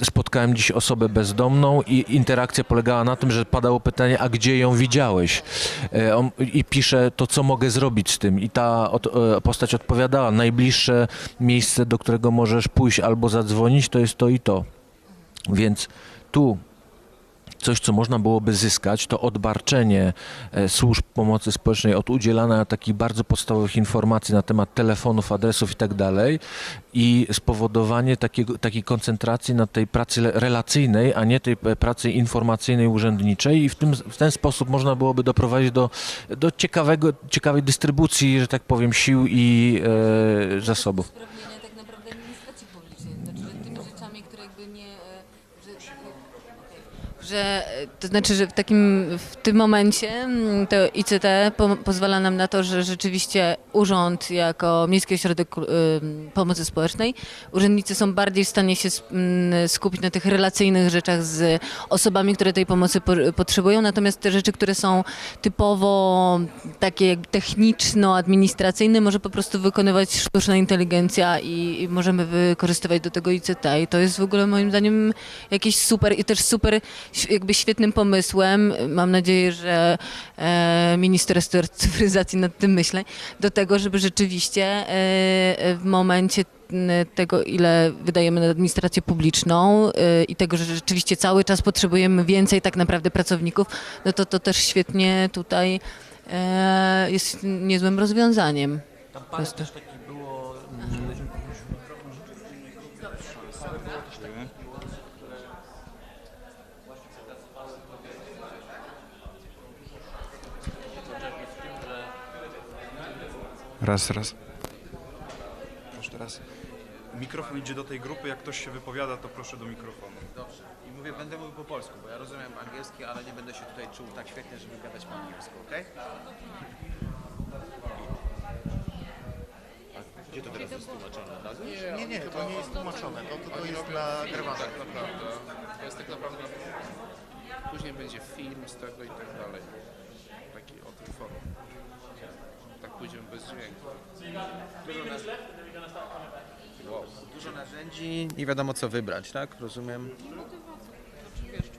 spotkałem dziś osobę bezdomną i interakcja polegała na tym, że padało pytanie, a gdzie ją widziałeś? I pisze to, co mogę zrobić z tym. I ta postać odpowiadała, najbliższe miejsce, do którego możesz pójść albo zadzwonić, to jest to i to. Więc tu coś, co można byłoby zyskać, to odbarczenie służb pomocy społecznej od udzielania takich bardzo podstawowych informacji na temat telefonów, adresów i tak dalej i spowodowanie takiej koncentracji na tej pracy relacyjnej, a nie tej pracy informacyjnej, urzędniczej i w ten sposób można byłoby doprowadzić do ciekawej dystrybucji, że tak powiem, sił i zasobów. Tak naprawdę administracji publicznej, znaczy tymi rzeczami, które jakby nie... To znaczy, że w tym momencie to ICT pozwala nam na to, że rzeczywiście urząd jako Miejski Ośrodek Pomocy Społecznej, urzędnicy są bardziej w stanie się skupić na tych relacyjnych rzeczach z osobami, które tej pomocy potrzebują, natomiast te rzeczy, które są typowo takie jak techniczno-administracyjne, może po prostu wykonywać sztuczna inteligencja i możemy wykorzystywać do tego ICT i to jest w ogóle moim zdaniem jakieś super i też super jakby świetnym pomysłem, mam nadzieję, że minister cyfryzacji nad tym myśli, do tego, żeby rzeczywiście w momencie tego, ile wydajemy na administrację publiczną i tego, że rzeczywiście cały czas potrzebujemy więcej tak naprawdę pracowników, no to też świetnie tutaj jest niezłym rozwiązaniem. Tam parę też takich było... Raz. Proszę teraz. Mikrofon idzie do tej grupy, jak ktoś się wypowiada, to proszę do mikrofonu. Dobrze. I mówię, będę mówił po polsku, bo ja rozumiem angielski, ale nie będę się tutaj czuł tak świetnie, żeby gadać po angielsku, okej? Gdzie to teraz jest tłumaczone? Nie, to nie jest tłumaczone, to jest nagrywane. Tak naprawdę. To jest tak naprawdę. Później będzie film z tego i tak dalej. Taki o tym forum. Tak pójdziemy bez dźwięku. Wow. Dużo narzędzi, nie wiadomo co wybrać, tak? Rozumiem.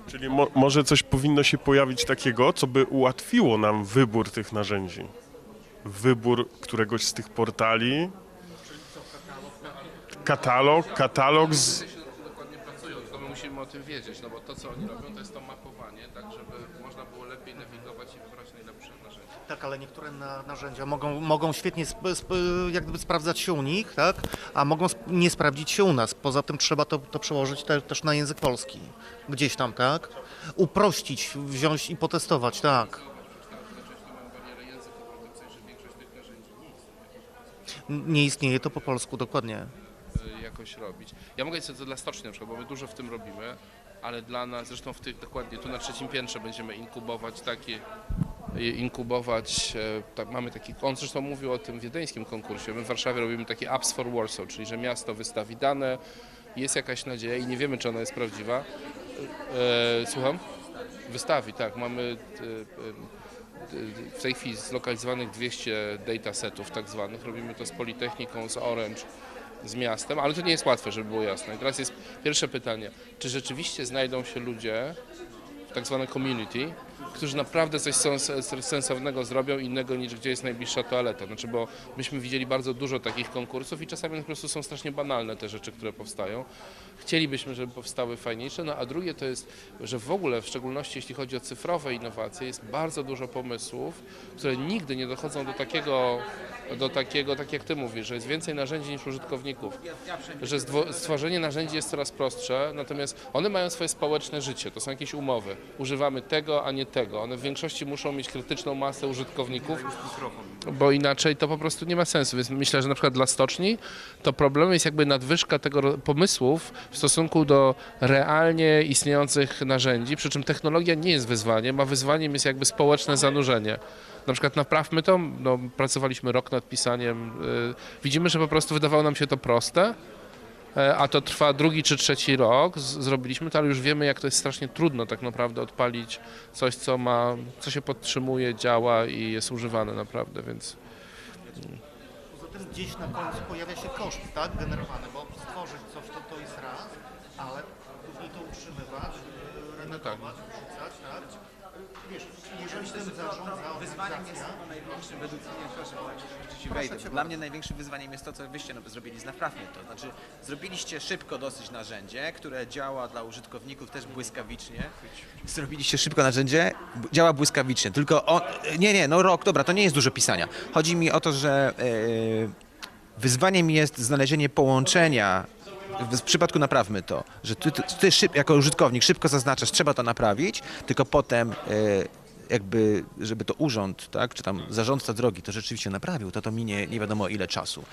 Czyli może coś powinno się pojawić takiego, co by ułatwiło nam wybór tych narzędzi. Wybór któregoś z tych portali. Katalog z... Dokładnie pracują, tylko my musimy o tym wiedzieć, no bo to co oni robią to jest to mapowanie, tak żeby można było lepiej nawigować i wybrać najlepsze narzędzie. Tak, ale niektóre narzędzia mogą świetnie jak gdyby sprawdzać się u nich, tak? A mogą nie sprawdzić się u nas. Poza tym trzeba to przełożyć też na język polski. Gdzieś tam, tak? Uprościć, wziąć i potestować, tak. Nie istnieje to po polsku, dokładnie. Jakoś robić. Ja mogę powiedzieć, co to dla stoczni na przykład, bo my dużo w tym robimy, ale dla nas, zresztą w tych dokładnie tu na trzecim piętrze będziemy tak, mamy taki, on zresztą mówił o tym wiedeńskim konkursie, my w Warszawie robimy taki Apps for Warsaw, czyli że miasto wystawi dane, jest jakaś nadzieja i nie wiemy, czy ona jest prawdziwa. Słucham? Wystawi, tak, mamy w tej chwili zlokalizowanych 200 datasetów tak zwanych, robimy to z Politechniką, z Orange, z miastem, ale to nie jest łatwe, żeby było jasne. I teraz jest pierwsze pytanie, czy rzeczywiście znajdą się ludzie w tak zwane community, którzy naprawdę coś sensownego zrobią innego niż gdzie jest najbliższa toaleta. Znaczy, bo myśmy widzieli bardzo dużo takich konkursów i czasami po prostu są strasznie banalne te rzeczy, które powstają. Chcielibyśmy, żeby powstały fajniejsze, no a drugie to jest, że w ogóle, w szczególności jeśli chodzi o cyfrowe innowacje, jest bardzo dużo pomysłów, które nigdy nie dochodzą do takiego, tak jak ty mówisz, że jest więcej narzędzi niż użytkowników, że stworzenie narzędzi jest coraz prostsze, natomiast one mają swoje społeczne życie, to są jakieś umowy. Używamy tego, a nie tego. One w większości muszą mieć krytyczną masę użytkowników, bo inaczej to po prostu nie ma sensu. Więc myślę, że na przykład dla stoczni to problemem jest jakby nadwyżka tego pomysłów w stosunku do realnie istniejących narzędzi, przy czym technologia nie jest wyzwaniem, a wyzwaniem jest jakby społeczne zanurzenie. Na przykład naprawmy to, no, pracowaliśmy rok nad pisaniem, widzimy, że po prostu wydawało nam się to proste, a to trwa drugi czy trzeci rok, zrobiliśmy to, ale już wiemy, jak to jest strasznie trudno tak naprawdę odpalić coś, co się podtrzymuje, działa i jest używane naprawdę, więc... Poza tym gdzieś na końcu pojawia się koszt, tak? Generowany, bo stworzyć coś to jest raz, ale później to utrzymywać, redagować, wrzucać, tak? Wiesz, jeżeli tym zarządza Wyzwaniem jest organizacja, największym, według mnie, dla mnie największym wyzwaniem jest to, co wyście zrobili z Naprawmy to. Znaczy, zrobiliście szybko dosyć narzędzie, które działa dla użytkowników też błyskawicznie. Zrobiliście szybko narzędzie, działa błyskawicznie, tylko rok, dobra, to nie jest dużo pisania. Chodzi mi o to, że wyzwaniem jest znalezienie połączenia. W przypadku Naprawmy to, że ty jako użytkownik szybko zaznaczasz, trzeba to naprawić, tylko potem jakby, żeby to urząd, tak, czy tam zarządca drogi to rzeczywiście naprawił, to minie nie wiadomo ile czasu,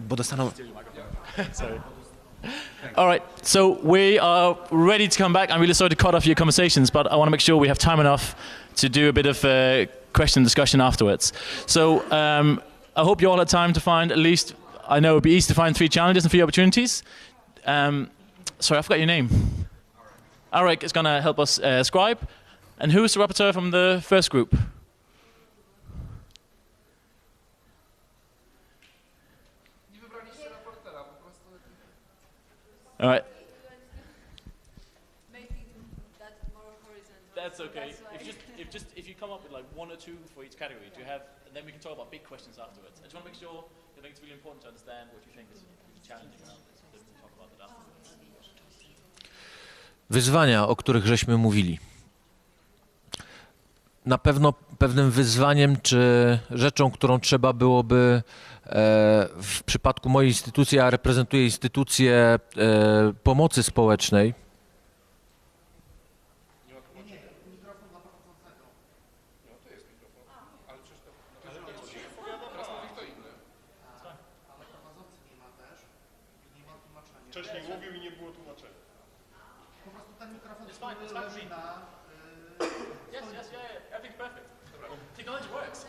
bo dostaną... Sorry. All right, so we are ready to come back. I'm really sorry to cut off your conversations, but I want to make sure we have time enough to do a bit of question and discussion afterwards. So I hope you all had time to find at least, I know it would be easy to find 3 challenges and 3 opportunities. Sorry, I forgot your name. Arik is going to help us scribe. And who's the rapporteur from the first group? All right. That's okay. If you come up with like 1 or 2 for each category, and then we can talk about big questions afterwards. I just want to make sure I think it's really important to understand what you think is challenging around this. Then we'll talk about it afterwards. Wyzwania, o których żeśmy mówili. Na pewno pewnym wyzwaniem czy rzeczą, którą trzeba byłoby w przypadku mojej instytucji, ja reprezentuję instytucję pomocy społecznej. Wcześniej mówił i nie było tłumaczenia. Po prostu ten mikrofon leży na... Everything's perfect. Technology works.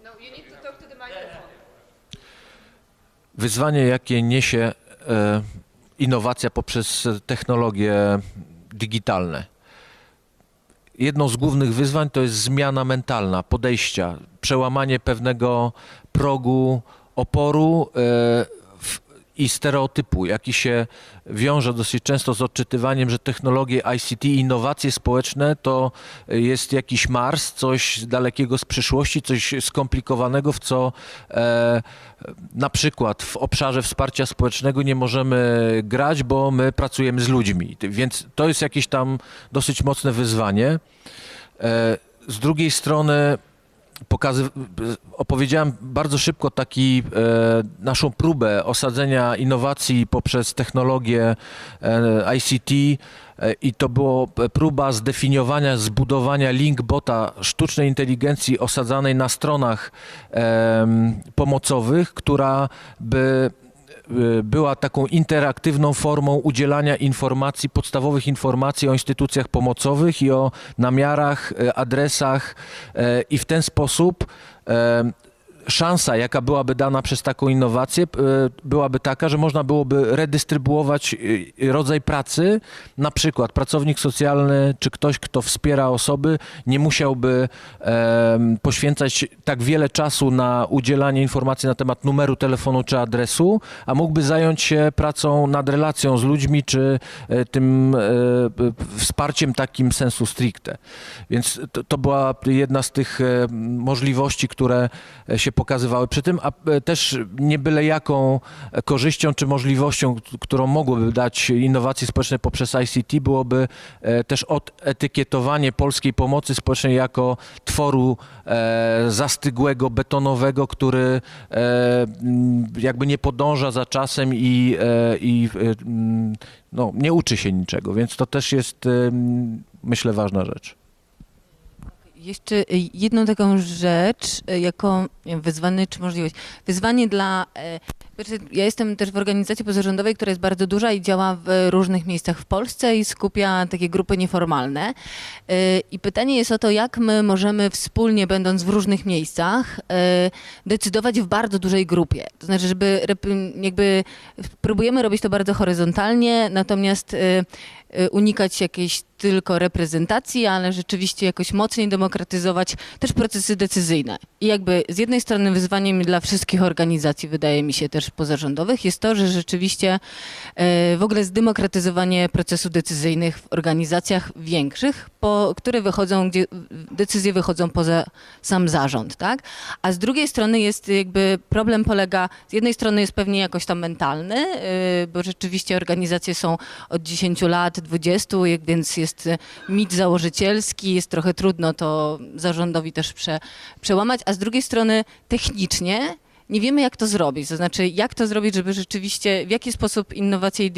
No, you need to talk to the microphone. Wyzwanie, jakie niesie innowacja poprzez technologie digitalne. Jedną z głównych wyzwań to jest zmiana mentalna, podejścia, przełamanie pewnego progu oporu i stereotypu, jaki się wiąże dosyć często z odczytywaniem, że technologie ICT i innowacje społeczne to jest jakiś Mars, coś dalekiego z przyszłości, coś skomplikowanego, w co na przykład w obszarze wsparcia społecznego nie możemy grać, bo my pracujemy z ludźmi. Więc to jest jakieś tam dosyć mocne wyzwanie. Z drugiej strony opowiedziałem bardzo szybko naszą próbę osadzenia innowacji poprzez technologię ICT i to była próba zdefiniowania, zbudowania link bota sztucznej inteligencji osadzanej na stronach pomocowych, która by była taką interaktywną formą udzielania informacji, podstawowych informacji o instytucjach pomocowych i o namiarach, adresach i w ten sposób szansa, jaka byłaby dana przez taką innowację, byłaby taka, że można byłoby redystrybuować rodzaj pracy. Na przykład pracownik socjalny czy ktoś, kto wspiera osoby, nie musiałby poświęcać tak wiele czasu na udzielanie informacji na temat numeru telefonu czy adresu, a mógłby zająć się pracą nad relacją z ludźmi czy tym wsparciem takim sensu stricte. Więc to była jedna z tych możliwości, które się pokazywały przy tym, a też nie byle jaką korzyścią czy możliwością, którą mogłyby dać innowacje społeczne poprzez ICT, byłoby też odetykietowanie polskiej pomocy społecznej jako tworu zastygłego, betonowego, który jakby nie podąża za czasem i no, nie uczy się niczego, więc to też jest, myślę, ważna rzecz. Jeszcze jedną taką rzecz, jako wyzwanie czy możliwość. Wyzwanie dla... Ja jestem też w organizacji pozarządowej, która jest bardzo duża i działa w różnych miejscach w Polsce i skupia takie grupy nieformalne. I pytanie jest o to, jak my możemy wspólnie, będąc w różnych miejscach, decydować w bardzo dużej grupie. To znaczy, żeby jakby próbujemy robić to bardzo horyzontalnie, natomiast unikać jakiejś tylko reprezentacji, ale rzeczywiście jakoś mocniej demokratyzować też procesy decyzyjne. I jakby z jednej strony wyzwaniem dla wszystkich organizacji, wydaje mi się też pozarządowych, jest to, że rzeczywiście w ogóle zdemokratyzowanie procesów decyzyjnych w organizacjach większych, które wychodzą, gdzie decyzje wychodzą poza sam zarząd, tak? A z drugiej strony jest jakby problem polega, z jednej strony jest pewnie jakoś tam mentalny, bo rzeczywiście organizacje są od 10 lat, 20, więc jest mit założycielski, jest trochę trudno to zarządowi też przełamać, a z drugiej strony technicznie nie wiemy, jak to zrobić. To znaczy, jak to zrobić, żeby rzeczywiście, w jaki sposób innowacje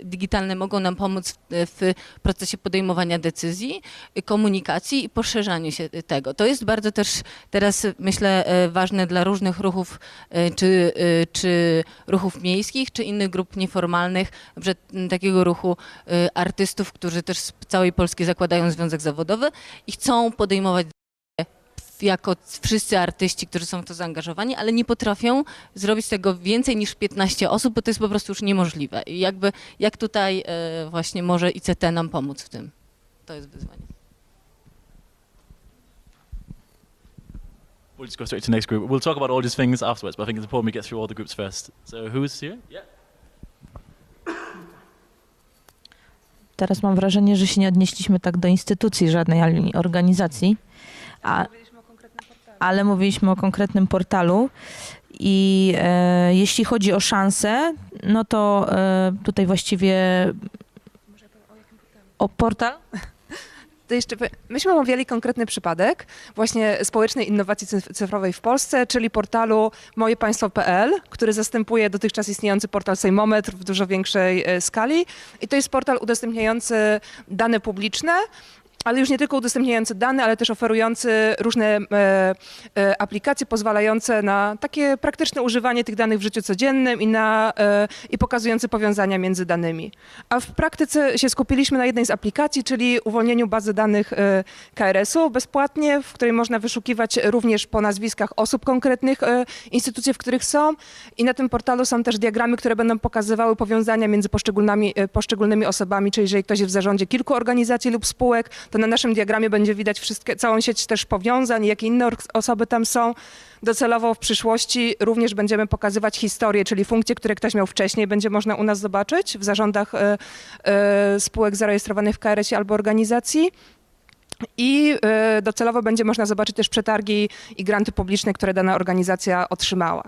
digitalne mogą nam pomóc w procesie podejmowania decyzji, komunikacji i poszerzaniu się tego. To jest bardzo też teraz, myślę, ważne dla różnych ruchów, czy ruchów miejskich, czy innych grup nieformalnych, na przykład takiego ruchu artystów, którzy też z całej Polski zakładają związek zawodowy i chcą podejmować jako wszyscy artyści, którzy są w to zaangażowani, ale nie potrafią zrobić tego więcej niż 15 osób, bo to jest po prostu już niemożliwe. I jakby, jak tutaj właśnie może ICT nam pomóc w tym? To jest wyzwanie. We'll just go straight to the next group. We'll talk about all these things afterwards, but I think it's important we get through all the groups first. So who's here? Yeah. Teraz mam wrażenie, że się nie odnieśliśmy tak do instytucji żadnej ani organizacji, ale mówiliśmy o konkretnym portalu i jeśli chodzi o szanse, no to tutaj właściwie o portal? To jeszcze, myśmy omawiali konkretny przypadek właśnie społecznej innowacji cyfrowej w Polsce, czyli portalu mojepaństwo.pl, który zastępuje dotychczas istniejący portal Sejmometr w dużo większej skali. I to jest portal udostępniający dane publiczne, ale już nie tylko udostępniający dane, ale też oferujący różne aplikacje pozwalające na takie praktyczne używanie tych danych w życiu codziennym i pokazujące powiązania między danymi. A w praktyce się skupiliśmy na jednej z aplikacji, czyli uwolnieniu bazy danych KRS-u bezpłatnie, w której można wyszukiwać również po nazwiskach osób konkretnych, instytucji, w których są. I na tym portalu są też diagramy, które będą pokazywały powiązania między poszczególnymi osobami, czyli jeżeli ktoś jest w zarządzie kilku organizacji lub spółek, to na naszym diagramie będzie widać całą sieć też powiązań, jakie inne osoby tam są. Docelowo w przyszłości również będziemy pokazywać historię, czyli funkcje, które ktoś miał wcześniej, będzie można u nas zobaczyć w zarządach spółek zarejestrowanych w KRS-ie albo organizacji. I docelowo będzie można zobaczyć też przetargi i granty publiczne, które dana organizacja otrzymała.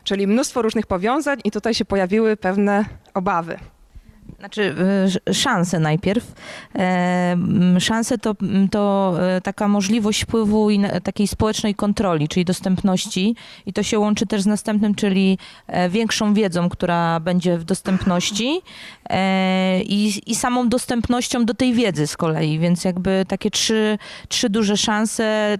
Czyli mnóstwo różnych powiązań i tutaj się pojawiły pewne obawy. Znaczy szanse najpierw. Szanse to taka możliwość wpływu i takiej społecznej kontroli, czyli dostępności i to się łączy też z następnym, czyli większą wiedzą, która będzie w dostępności i samą dostępnością do tej wiedzy z kolei, więc jakby takie trzy duże szanse,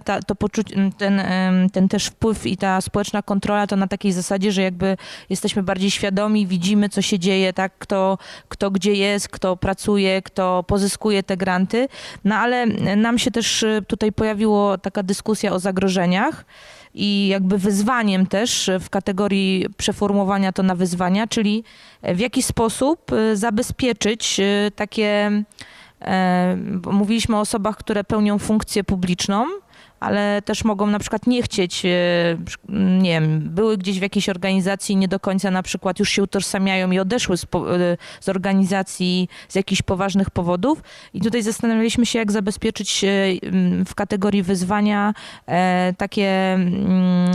ten też wpływ i ta społeczna kontrola to na takiej zasadzie, że jakby jesteśmy bardziej świadomi, widzimy co się dzieje, tak, kto gdzie jest, kto pracuje, kto pozyskuje te granty. No ale nam się też tutaj pojawiła taka dyskusja o zagrożeniach i jakby wyzwaniem też w kategorii przeformułowania to na wyzwania, czyli w jaki sposób zabezpieczyć takie, bo mówiliśmy o osobach, które pełnią funkcję publiczną, ale też mogą na przykład nie chcieć, nie wiem, były gdzieś w jakiejś organizacji, nie do końca na przykład już się utożsamiają i odeszły z organizacji z jakichś poważnych powodów. I tutaj zastanawialiśmy się, jak zabezpieczyć w kategorii wyzwania takie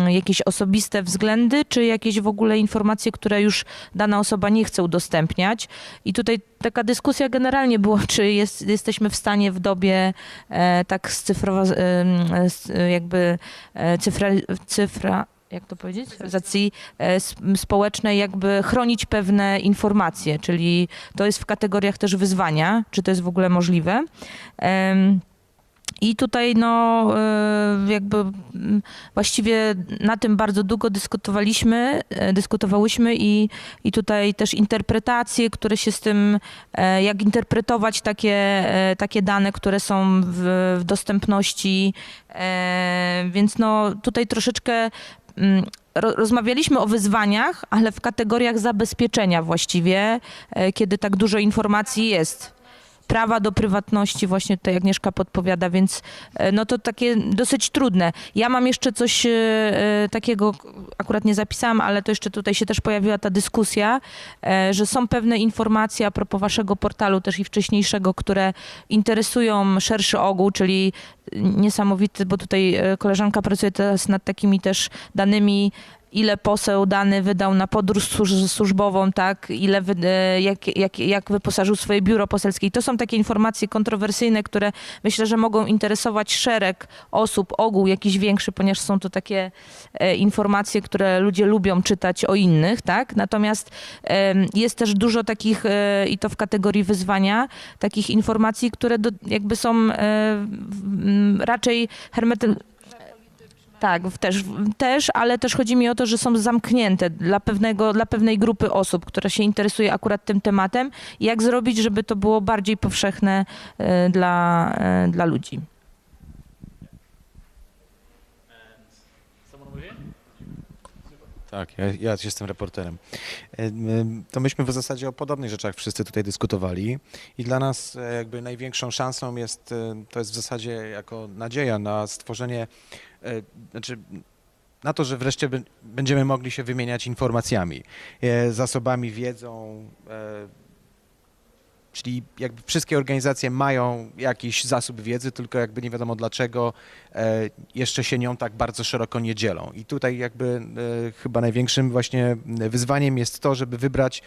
jakieś osobiste względy, czy jakieś w ogóle informacje, które już dana osoba nie chce udostępniać. I tutaj taka dyskusja generalnie była, czy jesteśmy w stanie w dobie tak cyfra, jak to powiedzieć? Cyfryzacji społecznej jakby chronić pewne informacje, czyli to jest w kategoriach też wyzwania, czy to jest w ogóle możliwe. I tutaj no jakby właściwie na tym bardzo długo dyskutowałyśmy i tutaj też interpretacje, które się z tym, jak interpretować takie dane, które są w dostępności, więc no tutaj troszeczkę rozmawialiśmy o wyzwaniach, ale w kategoriach zabezpieczenia właściwie, kiedy tak dużo informacji jest. Prawa do prywatności, właśnie tutaj Agnieszka podpowiada, więc no to takie dosyć trudne. Ja mam jeszcze coś takiego, akurat nie zapisałam, ale to jeszcze tutaj się też pojawiła ta dyskusja, że są pewne informacje a propos waszego portalu też i wcześniejszego, które interesują szerszy ogół, czyli niesamowity, bo tutaj koleżanka pracuje teraz nad takimi też danymi, ile poseł dany wydał na podróż służbową, tak, jak wyposażył swoje biuro poselskie. I to są takie informacje kontrowersyjne, które myślę, że mogą interesować szereg osób, ogół jakiś większy, ponieważ są to takie informacje, które ludzie lubią czytać o innych, tak. Natomiast jest też dużo takich, i to w kategorii wyzwania, takich informacji, które jakby są raczej tak, też, ale też chodzi mi o to, że są zamknięte dla pewnej grupy osób, która się interesuje akurat tym tematem. Jak zrobić, żeby to było bardziej powszechne dla ludzi. Tak, ja jestem reporterem. To myśmy w zasadzie o podobnych rzeczach wszyscy tutaj dyskutowali i dla nas jakby największą szansą to jest w zasadzie jako nadzieja na stworzenie, znaczy na to, że wreszcie będziemy mogli się wymieniać informacjami, zasobami, wiedzą, czyli jakby wszystkie organizacje mają jakiś zasób wiedzy, tylko jakby nie wiadomo dlaczego jeszcze się nią tak bardzo szeroko nie dzielą. I tutaj jakby chyba największym właśnie wyzwaniem jest to, żeby wybrać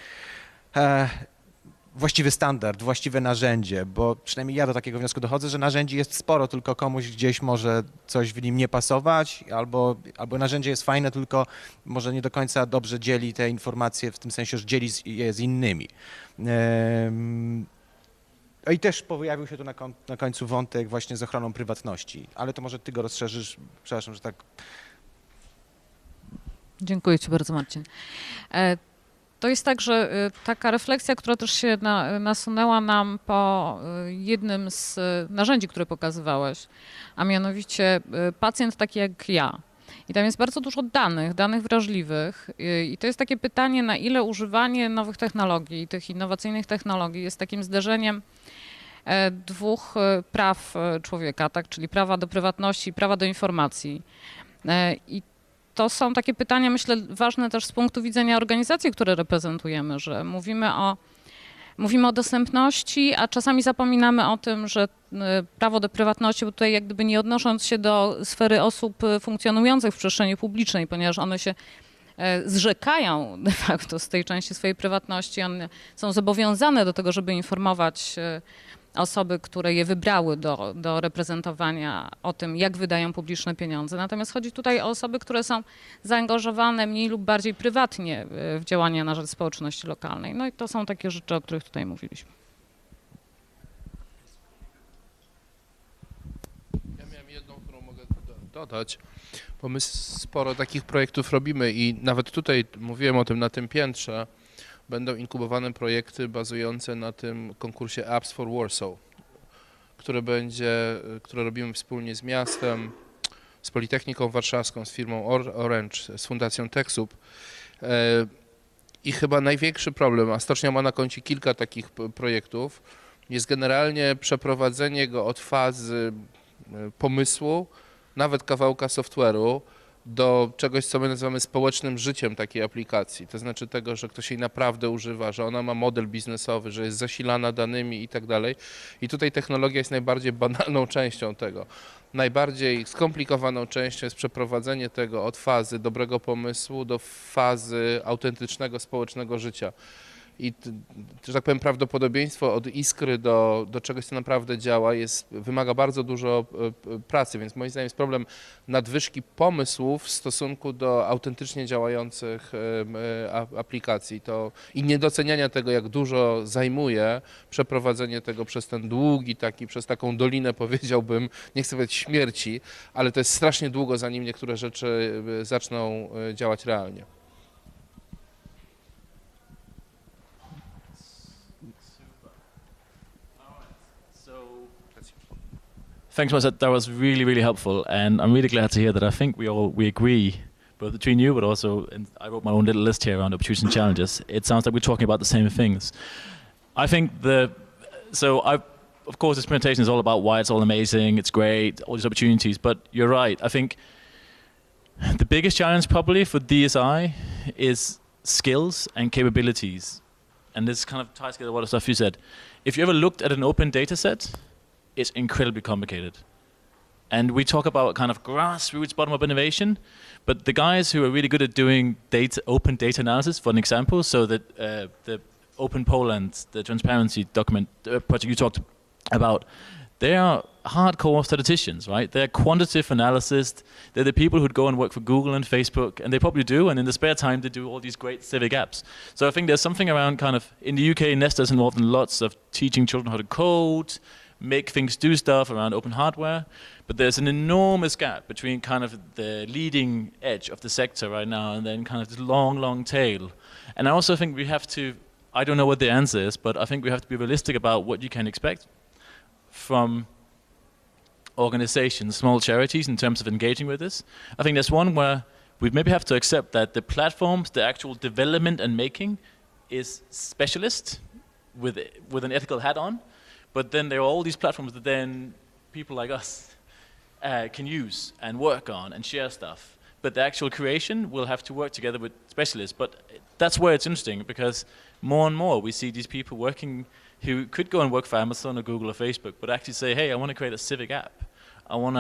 właściwy standard, właściwe narzędzie, bo przynajmniej ja do takiego wniosku dochodzę, że narzędzi jest sporo, tylko komuś gdzieś może coś w nim nie pasować, albo narzędzie jest fajne, tylko może nie do końca dobrze dzieli te informacje, w tym sensie, że dzieli je z innymi. I też pojawił się tu na końcu wątek właśnie z ochroną prywatności, ale to może ty go rozszerzysz, przepraszam, że tak. Dziękuję ci bardzo, Marcin. To jest tak, że taka refleksja, która też się nasunęła nam po jednym z narzędzi, które pokazywałeś, a mianowicie pacjent taki jak ja. I tam jest bardzo dużo danych wrażliwych i to jest takie pytanie, na ile używanie nowych technologii, tych innowacyjnych technologii jest takim zderzeniem dwóch praw człowieka, tak, czyli prawa do prywatności i prawa do informacji. I to są takie pytania, myślę, ważne też z punktu widzenia organizacji, które reprezentujemy, że mówimy o dostępności, a czasami zapominamy o tym, że prawo do prywatności, bo tutaj jak gdyby nie odnosząc się do sfery osób funkcjonujących w przestrzeni publicznej, ponieważ one się zrzekają de facto z tej części swojej prywatności, one są zobowiązane do tego, żeby informować osoby, które je wybrały do reprezentowania o tym, jak wydają publiczne pieniądze. Natomiast chodzi tutaj o osoby, które są zaangażowane mniej lub bardziej prywatnie w działania na rzecz społeczności lokalnej. No i to są takie rzeczy, o których tutaj mówiliśmy. Ja miałem jedną, którą mogę dodać, bo my sporo takich projektów robimy i nawet tutaj mówiłem o tym na tym piętrze, będą inkubowane projekty bazujące na tym konkursie Apps for Warsaw, które robimy wspólnie z miastem, z Politechniką Warszawską, z firmą Orange, z Fundacją TechSoup. I chyba największy problem, a Stocznia ma na koncie kilka takich projektów, jest generalnie przeprowadzenie go od fazy pomysłu, nawet kawałka software'u, do czegoś, co my nazywamy społecznym życiem takiej aplikacji. To znaczy tego, że ktoś jej naprawdę używa, że ona ma model biznesowy, że jest zasilana danymi i tak dalej. I tutaj technologia jest najbardziej banalną częścią tego. Najbardziej skomplikowaną częścią jest przeprowadzenie tego od fazy dobrego pomysłu do fazy autentycznego, społecznego życia. I, że tak powiem, prawdopodobieństwo od iskry do czegoś, co naprawdę działa, wymaga bardzo dużo pracy, więc moim zdaniem jest problem nadwyżki pomysłów w stosunku do autentycznie działających aplikacji i niedoceniania tego, jak dużo zajmuje przeprowadzenie tego przez ten długi przez taką dolinę, powiedziałbym, nie chcę powiedzieć śmierci, ale to jest strasznie długo, zanim niektóre rzeczy zaczną działać realnie. Thanks much. That was really, really helpful, and I'm really glad to hear that. I think we agree, both between you, but also, and I wrote my own little list here around opportunities and challenges. It sounds like we're talking about the same things. I think of course, this presentation is all about why it's all amazing, it's great, all these opportunities. But you're right. I think the biggest challenge probably for DSI is skills and capabilities, and this kind of ties together a lot of stuff you said. If you ever looked at an open data set, it's incredibly complicated. And we talk about kind of grassroots bottom-up innovation, but the guys who are really good at doing open data analysis, for an example, so that the Open Poland, the transparency document project you talked about, they are hardcore statisticians, right? They're quantitative analysts. They're the people who'd go and work for Google and Facebook, and they probably do, and in the spare time they do all these great civic apps. So I think there's something around kind of, in the UK, NESTA is involved in lots of teaching children how to code, make things do stuff around open hardware, but there's an enormous gap between kind of the leading edge of the sector right now and then kind of this long, long tail. And I also think we have to, I don't know what the answer is, but I think we have to be realistic about what you can expect from organizations, small charities, in terms of engaging with this. I think there's one where we maybe have to accept that the platforms, the actual development and making is specialist with an ethical hat on. But then there are all these platforms that then people like us can use and work on and share stuff. But the actual creation will have to work together with specialists. But that's where it's interesting, because more and more we see these people working who could go and work for Amazon or Google or Facebook, but actually say, hey, I want to create a civic app. I want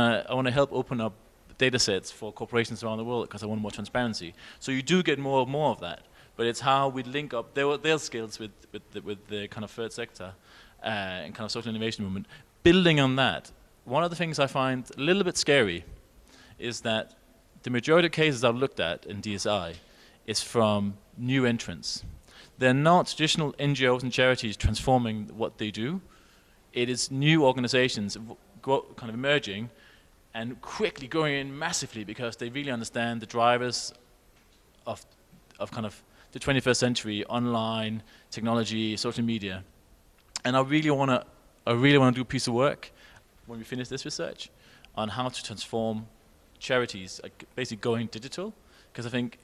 to help open up data sets for corporations around the world because I want more transparency. So you do get more and more of that. but it's how we link up their skills with the kind of third sector and kind of social innovation movement. Building on that, one of the things I find a little bit scary is that the majority of cases I've looked at in DSI is from new entrants. They're not traditional NGOs and charities transforming what they do. It is new organizations kind of emerging and quickly going in massively because they really understand the drivers of kind of the 21st century, online, technology, social media. And I really want to do a piece of work when we finish this research on how to transform charities, like basically going digital, because I think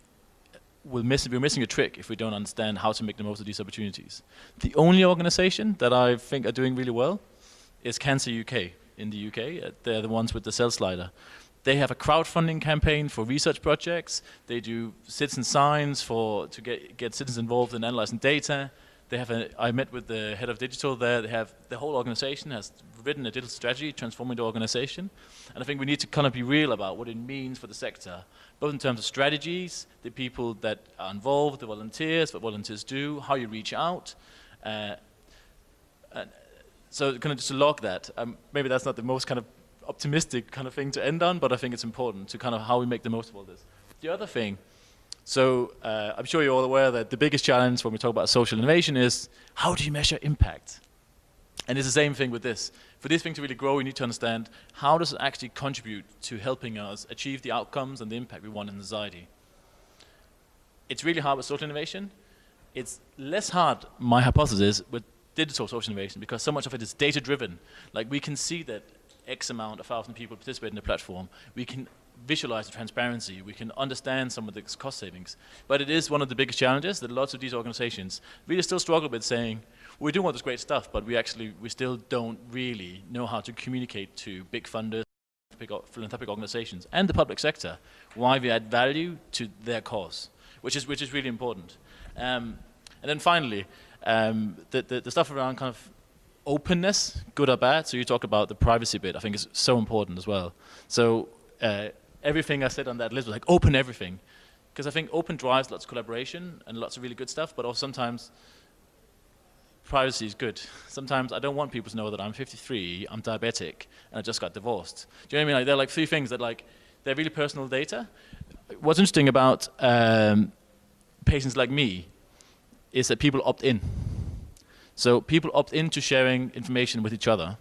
we're missing a trick if we don't understand how to make the most of these opportunities. The only organization that I think are doing really well is Cancer UK in the UK. They're the ones with the cell slider. They have a crowdfunding campaign for research projects. They do citizen science to get citizens involved in analyzing data. They have I met with the head of digital there. They have the whole organization has written a digital strategy transforming the organization. And I think we need to kind of be real about what it means for the sector, both in terms of strategies, the people that are involved, the volunteers, what volunteers do, how you reach out. And so kind of just to log that. Maybe that's not the most kind of optimistic kind of thing to end on, but I think it's important to kind of how we make the most of all this. The other thing, so I'm sure you're all aware that the biggest challenge when we talk about social innovation is how do you measure impact? And it's the same thing with this. For this thing to really grow, we need to understand how does it actually contribute to helping us achieve the outcomes and the impact we want in society. It's really hard with social innovation. It's less hard, my hypothesis, with digital social innovation because so much of it is data-driven. Like we can see that X amount of 1,000 people participate in the platform. We can visualize the transparency. We can understand some of the cost savings. But it is one of the biggest challenges that lots of these organizations really still struggle with saying, we're doing all this great stuff, but we still don't really know how to communicate to big funders, philanthropic organizations, and the public sector why we add value to their cause, which is really important. And then finally, the stuff around kind of openness, good or bad. So you talk about the privacy bit. I think is so important as well. So everything I said on that list was like open everything, because I think open drives lots of collaboration and lots of really good stuff. But also sometimes privacy is good. Sometimes I don't want people to know that I'm 53, I'm diabetic, and I just got divorced. Do you know what I mean? Like, they're like three things that they're really personal data. What's interesting about patients like me is that people opt in. So people opt into sharing information with each other,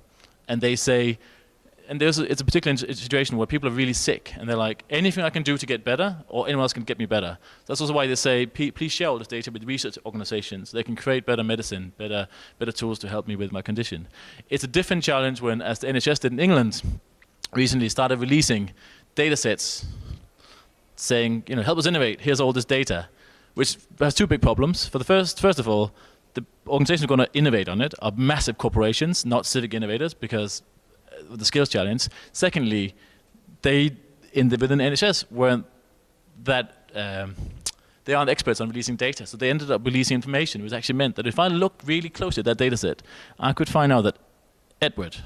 and they say, and it's a particular situation where people are really sick, and they're like, anything I can do to get better, or anyone else can get me better. That's also why they say, please share all this data with research organizations. They can create better medicine, better tools to help me with my condition. It's a different challenge when, as the NHS did in England, recently started releasing data sets saying, help us innovate, here's all this data, which has two big problems. For the first of all, the organizations going to innovate on it are massive corporations, not civic innovators, because the skills challenge. Secondly, within NHS weren't that they aren't experts on releasing data, so they ended up releasing information, which actually meant that if I looked really closely at that data set, I could find out that Edward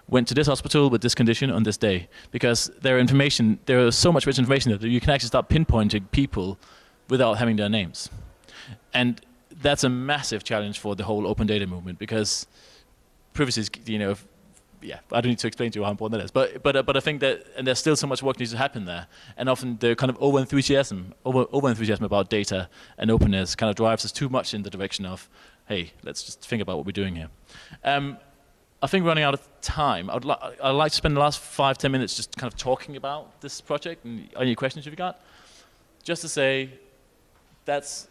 went to this hospital with this condition on this day, because there is so much rich information that you can actually start pinpointing people without having their names. And that's a massive challenge for the whole open data movement, because privacy is, I don't need to explain to you how important that is. But I think that, and there's still so much work needs to happen there. And often the kind of over-enthusiasm about data and openness kind of drives us too much in the direction of, hey, let's just think about what we're doing here. I think we're running out of time. I'd like to spend the last 5-10 minutes just kind of talking about this project and any questions you've got. Just to say, that's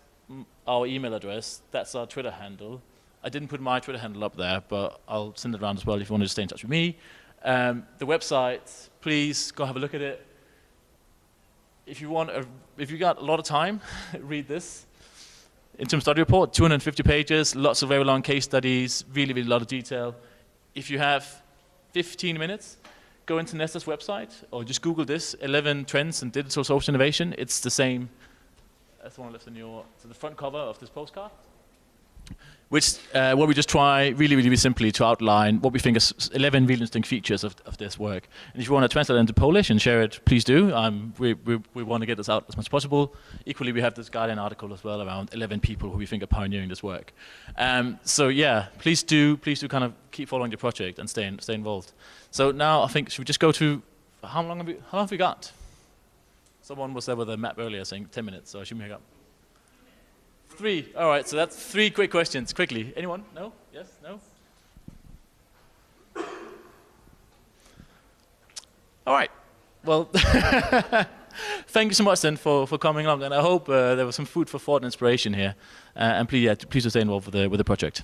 our email address, that's our Twitter handle. I didn't put my Twitter handle up there, but I'll send it around as well if you want to stay in touch with me. The website, please go have a look at it. If you got a lot of time, read this. Interim study report, 250 pages, lots of very long case studies, really, really a lot of detail. If you have 15 minutes, go into NESTA's website, or just Google this, 11 Trends in Digital Social Innovation. It's the same as the one left on the front cover of this postcard. which where we just try really simply to outline what we think is 11 really interesting features of this work. And if you want to translate it into Polish and share it, please do. We want to get this out as much as possible. Equally, we have this Guardian article as well around 11 people who we think are pioneering this work. So yeah, please do kind of keep following the project and stay involved. So now I think, should we just go to, how long have we got? Someone was there with a map earlier saying 10 minutes, so I should make up. 3. All right, so that's 3 quick questions, quickly. Anyone? No? Yes? No? All right. Well, thank you so much then for coming along, and I hope there was some food for thought and inspiration here. And please do stay involved with the project.